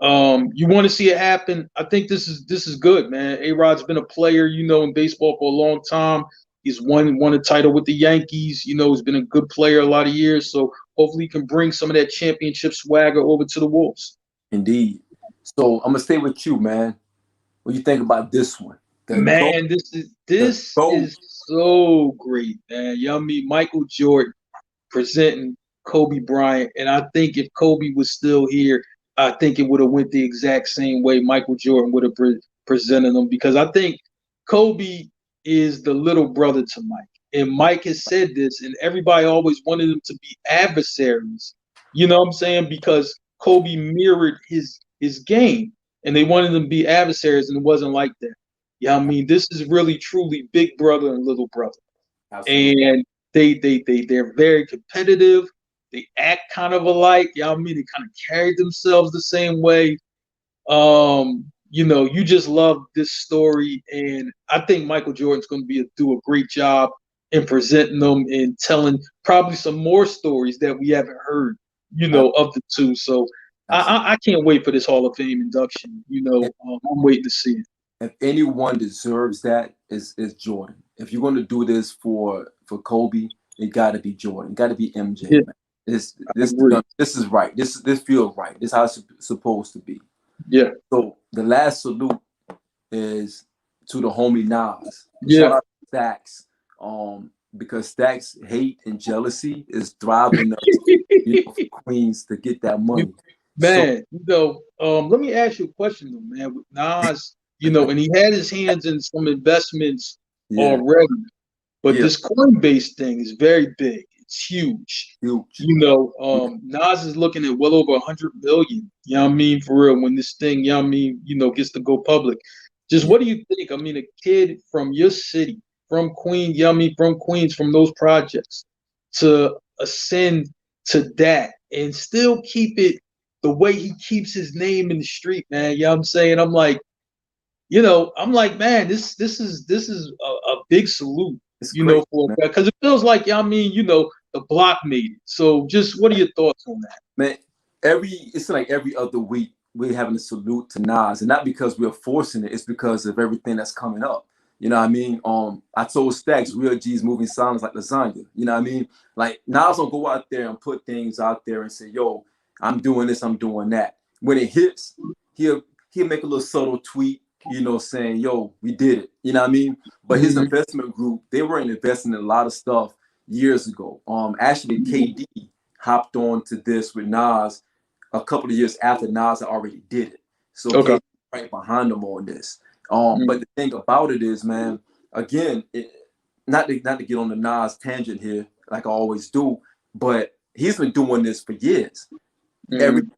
you want to see it happen. I think this is good, man. A-Rod's been a player, in baseball for a long time. He's won a title with the Yankees. He's been a good player a lot of years. So hopefully he can bring some of that championship swagger over to the Wolves. Indeed. So I'm gonna stay with you, man. What do you think about this one? This is so great, man. Michael Jordan presenting Kobe Bryant, and I think if Kobe was still here, I think it would have went the exact same way Michael Jordan would have presented him, because I think Kobe is the little brother to Mike, and Mike has said this, and everybody always wanted them to be adversaries. You know what I'm saying? Because Kobe mirrored his game, and they wanted them to be adversaries, and it wasn't like that. This is really truly big brother and little brother. Absolutely. And they're very competitive. They act kind of alike. They kind of carry themselves the same way. You just love this story, and I think Michael Jordan's going to do a great job in presenting them and telling probably some more stories that we haven't heard, of the two. So I can't wait for this Hall of Fame induction. I'm waiting to see it. If anyone deserves that, is Jordan. If you're going to do this for Kobe, it got to be Jordan. It got to be MJ. Yeah. This is right. This feels right. This is how it's supposed to be. Yeah. So the last salute is to the homie Nas. Yeah. Shout out to Stacks. Because Stacks' hate and jealousy is driving us, Queens to get that money. Man, let me ask you a question though, man. With Nas, and he had his hands in some investments already, but this Coinbase thing is very big. It's huge. Nas is looking at well over 100 billion. For real, when this thing, gets to go public. Just what do you think? A kid from your city, from Queens, from those projects, to ascend to that and still keep it the way he keeps his name in the street, man. I'm like, man, this is a big salute, because it feels like, the block made it. So just what are your thoughts on that? Man, it's like every other week we're having a salute to Nas, and not because we're forcing it, it's because of everything that's coming up. I told Stacks, real G's moving silence like lasagna. Like Nas don't go out there and put things out there and say, yo, I'm doing this, I'm doing that. When it hits, he'll make a little subtle tweet, saying, yo, we did it. But his investment group, they weren't investing in a lot of stuff years ago. Actually, KD hopped on to this with Nas a couple of years after Nas had already did it. So KD right behind him on this. But the thing about it is, man, again, not to get on the Nas tangent here, like I always do, but he's been doing this for years.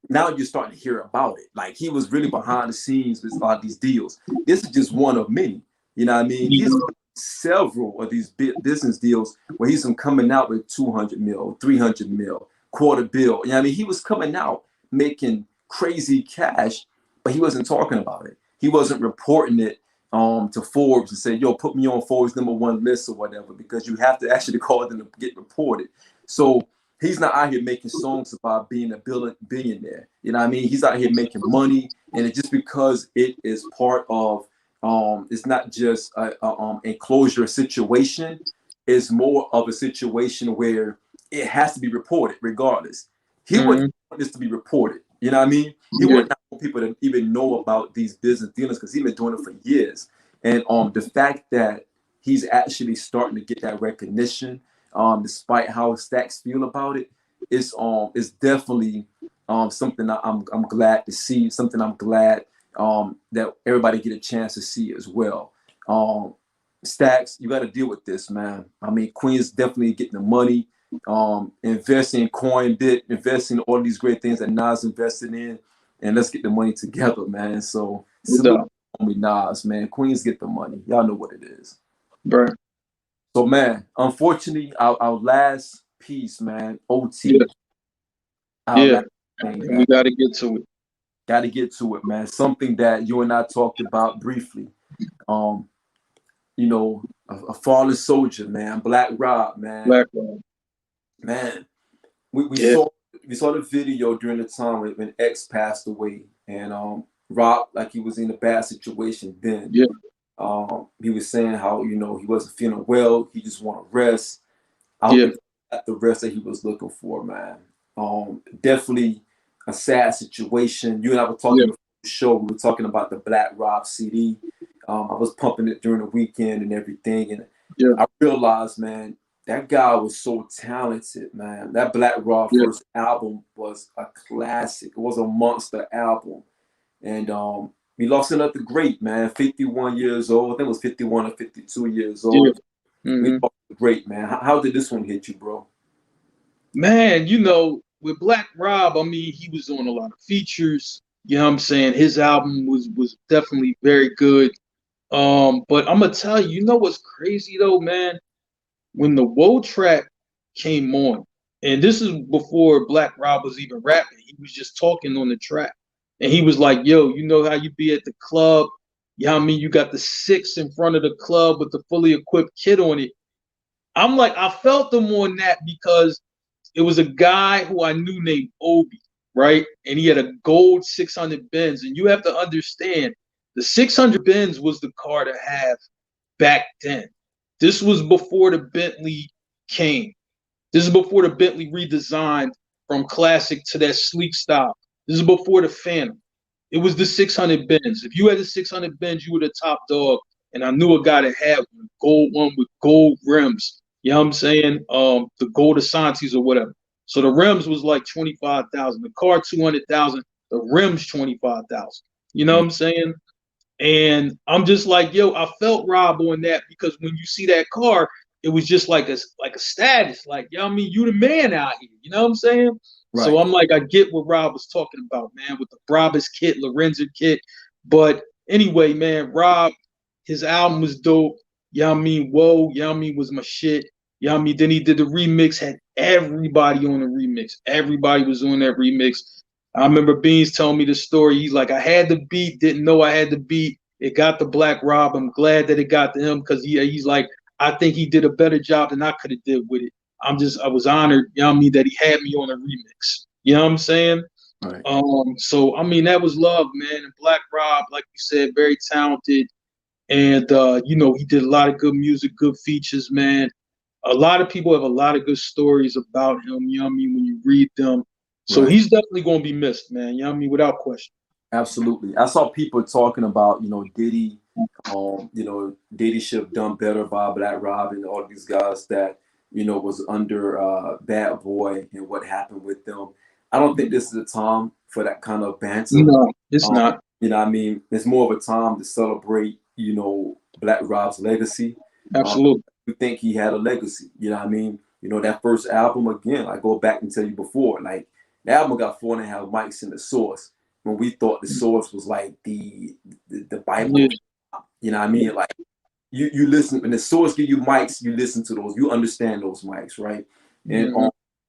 Now you're starting to hear about it. Like he was really behind the scenes with a lot of these deals. This is just one of many. He's several of these business deals where he's been coming out with 200 mil, 300 mil, $250 million. He was coming out making crazy cash, but he wasn't talking about it. He wasn't reporting it to Forbes and say, yo, put me on Forbes #1 list or whatever, because you have to actually call them to get reported. So he's not out here making songs about being a billionaire. He's out here making money, and it's just because it is part of it's not just a enclosure situation. It's more of a situation where it has to be reported regardless. He wouldn't want this to be reported. He wouldn't want people to even know about these business dealings, because he's been doing it for years. And the fact that he's actually starting to get that recognition, despite how Stacks feel about it, is definitely something that I'm glad to see. Something I'm glad that everybody get a chance to see as well. Stacks, you got to deal with this, man. I mean, Queen's definitely getting the money, investing in coin, investing in all these great things that Nas invested in, and let's get the money together, man. So salute me, Nas, man. Queens get the money. Y'all know what it is. Right. So, man, unfortunately, our last piece, man, OT. Yeah, thing, and we got to get to it. Got to get to it, man. Something that you and I talked about briefly. You know, a fallen soldier, man. Black Rob, man. Black Rob. Man, we saw the video during the time when X passed away, and Rob, like, he was in a bad situation then. Yeah. He was saying how, you know, he wasn't feeling well. He just wanted rest. I hope he got the rest that he was looking for, man. Definitely a sad situation. You and I were talking before the show. We were talking about the Black Rob CD. I was pumping it during the weekend and everything, and I realized, man, that guy was so talented, man. That Black Rob first album was a classic. It was a monster album, and we lost another great, man. 51 years old. I think it was 51 or 52 years old. We lost a great, man. How did this one hit you, bro? Man, you know, with Black Rob, I mean, he was on a lot of features. You know what I'm saying? His album was definitely very good. But I'm gonna tell you, you know what's crazy though, man? When the Woe track came on, and this is before Black Rob was even rapping, he was just talking on the track. And he was like, yo, you know how you be at the club? You know what I mean? You got the 6 in front of the club with the fully equipped kid on it. I'm like, I felt them on that because it was a guy who I knew named Obi, right? And he had a gold 600 Benz. And you have to understand, the 600 Benz was the car to have back then. This was before the Bentley came. This is before the Bentley redesigned from classic to that sleek style. This is before the Phantom. It was the 600 Benz. If you had the 600 Benz, you were the top dog. And I knew a guy that had one, gold one with gold rims. You know what I'm saying? The gold Asantes or whatever. So the rims was like 25,000. The car 200,000. The rims 25,000. You know what I'm saying? And I'm just like, yo, I felt Rob on that because when you see that car, it was just like a status, like, you know what I mean, you the man out here. You know what I'm saying? Right. So I'm like, I get what Rob was talking about, man, with the Brabus kit, Lorenzo kit. But anyway, man, Rob, his album was dope. You know what I mean? Whoa, you know what I mean, was my shit. You know what I mean? Then he did the remix, had everybody on the remix. Everybody was on that remix. I remember Beans telling me the story. He's like, I had the beat, didn't know I had the beat. It got the Black Rob. I'm glad that it got to him because he's like, I think he did a better job than I could have did with it. I was honored, you know what I mean, that he had me on a remix. You know what I'm saying? Right. So I mean, that was love, man. And Black Rob, like you said, very talented. And you know, he did a lot of good music, good features, man. A lot of people have a lot of good stories about him, you know what I mean, when you read them. So he's definitely going to be missed, man. You know what I mean? Without question. Absolutely. I saw people talking about, you know, Diddy, you know, Diddy should have done better by Black Rob and all these guys that, you know, was under Bad Boy and what happened with them. I don't think this is a time for that kind of banter. No, it's not. You know what I mean? It's more of a time to celebrate, you know, Black Rob's legacy. Absolutely. We think he had a legacy. You know what I mean? You know, that first album, again, I go back and tell you before, like, the album got 4.5 mics in the Source when we thought the Source was like the Bible. Yeah. You know what I mean? Like, you listen, when the Source give you mics, you listen to those, you understand those mics, right? And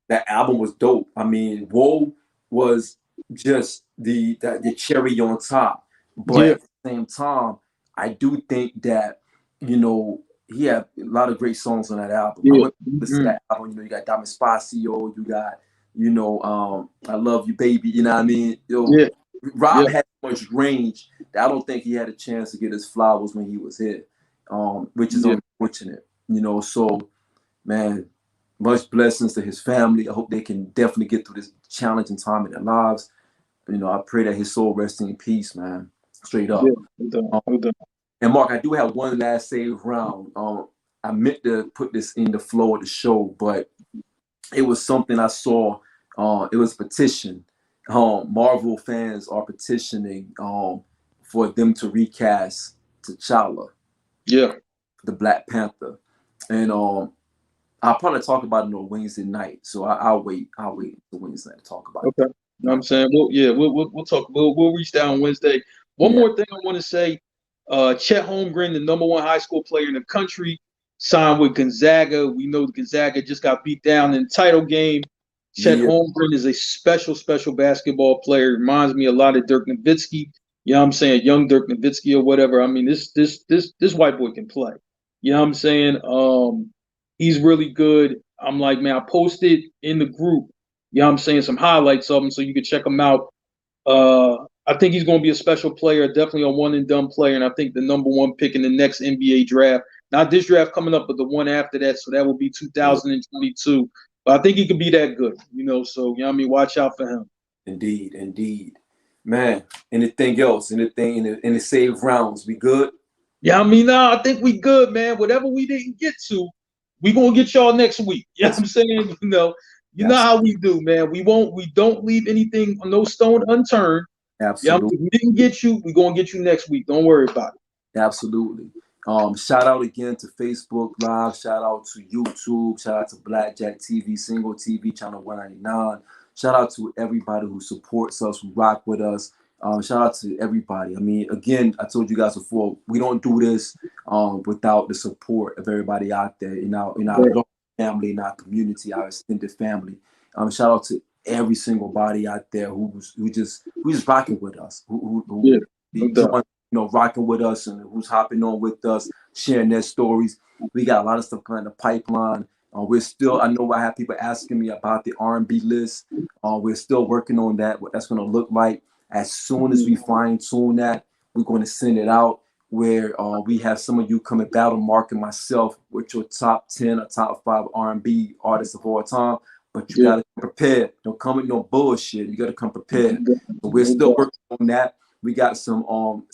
that album was dope. I mean, Whoa was just the cherry on top. But at the same time, I do think that, you know, he had a lot of great songs on that album. I went to listen to that album. You know, you got Diamond Spacio, you got, you know, I Love You Baby, you know what I mean? Rob had so much range that I don't think he had a chance to get his flowers when he was here, which is unfortunate, you know. So, man, much blessings to his family. I hope they can definitely get through this challenging time in their lives. You know, I pray that his soul rests in peace, man. Straight up. And Mark, I do have one last save round. I meant to put this in the flow of the show, but it was something I saw. It was a petition. Marvel fans are petitioning for them to recast T'Challa. Yeah. the Black Panther, and I'll probably talk about it on Wednesday night. So I'll wait until Wednesday night to talk about it. Okay. You know what I'm saying? We'll talk. We'll reach down on Wednesday. One more thing I want to say. Chet Holmgren, the #1 high school player in the country, signed with Gonzaga. We know Gonzaga just got beat down in the title game. Chet Holmgren is a special basketball player. Reminds me a lot of Dirk Nowitzki. You know what I'm saying? Young Dirk Nowitzki or whatever. I mean, this white boy can play. You know what I'm saying? He's really good. I'm like, man, I posted in the group, you know what I'm saying, some highlights of him so you can check him out. I think he's going to be a special player, definitely a one-and-done player, and I think the #1 pick in the next NBA draft. Not this draft coming up, but the one after that, so that will be 2022. But I think he could be that good, you know, so, you know what I mean, watch out for him. Indeed. Man, anything else? Anything in the save rounds? We good? Yeah, I mean, I think we good, man. Whatever we didn't get to, we going to get y'all next week. You know what I'm saying? You know how we do, man. We don't leave anything, no stone unturned. Absolutely. If we didn't get you, we're going to get you next week. Don't worry about it. Absolutely. Shout out again to Facebook Live. Shout out to YouTube. Shout out to Blackjack TV, Single TV, Channel 199. Shout out to everybody who supports us, who rock with us. Shout out to everybody. I mean, again, I told you guys before, we don't do this without the support of everybody out there in our local family, in our community, our extended family. Shout out to every single body out there who's just rocking with us, rocking with us and who's hopping on with us, sharing their stories. We got a lot of stuff coming in the pipeline. I know I have people asking me about the R&B list. We're still working on that, what that's going to look like. As soon as we fine tune that, we're going to send it out where we have some of you come and battle Marc and myself with your top 10 or top 5 R&B artists of all time. But you got to come prepared. Don't come with no bullshit. You got to come prepared. So we're still working on that. We got some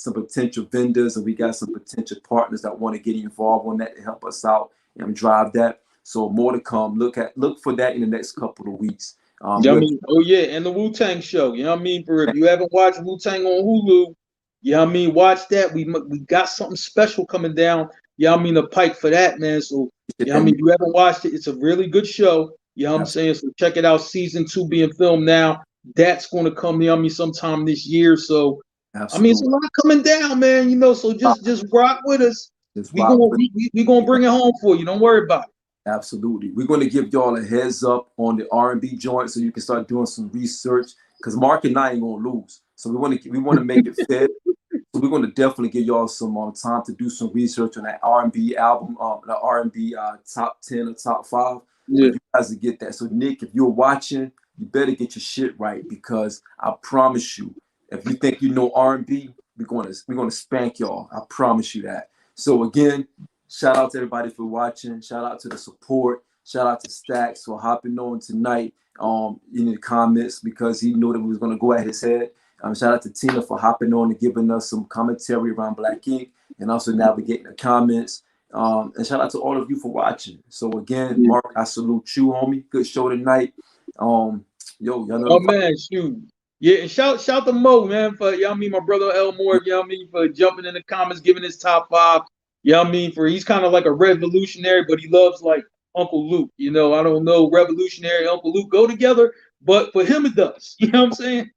potential vendors and we got some potential partners that want to get involved on that to help us out and drive that. So more to come. Look for that in the next couple of weeks. And the Wu-Tang show. You know what I mean? For if you haven't watched Wu-Tang on Hulu, you know what I mean? Watch that. We got something special coming down. You know what I mean? The pipe for that, man. So you know what I mean? You haven't watched it. It's a really good show. You know what I'm saying? So check it out. Season 2 being filmed now. That's going to come, you know what I mean, sometime this year. So I mean, it's a lot coming down, man. You know, so just rock with us. We're gonna bring it home for you. Don't worry about it. Absolutely. We're going to give y'all a heads up on the R&B joint so you can start doing some research because Marc and I ain't going to lose. So we want to make it fair. So we're going to definitely give y'all some time to do some research on that R&B album, the R&B top 10 or top 5. Yeah. You guys to get that. So Nick, if you're watching, you better get your shit right because I promise you, if you think you know R&B, we're going to spank y'all. I promise you that. So again, shout out to everybody for watching. Shout out to the support. Shout out to Stacks for hopping on tonight in the comments because he knew that we was going to go at his head. Shout out to Tina for hopping on and giving us some commentary around Black Ink and also navigating the comments. And shout out to all of you for watching. So again, Marc, I salute you, homie. Good show tonight. Y'all know. Oh man, shoot. Yeah, and shout to Mo, man, for my brother Elmore, for jumping in the comments, giving his top 5. He's kind of like a revolutionary, but he loves like Uncle Luke. I don't know, revolutionary Uncle Luke go together, but for him it does. You know what I'm saying?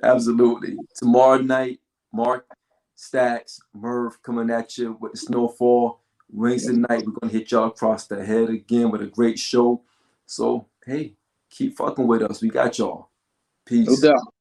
Absolutely. Tomorrow night, Marc, Stacks, Merv coming at you with the snowfall. Wednesday night, we're gonna hit y'all across the head again with a great show. So hey, keep fucking with us. We got y'all. Peace. No doubt.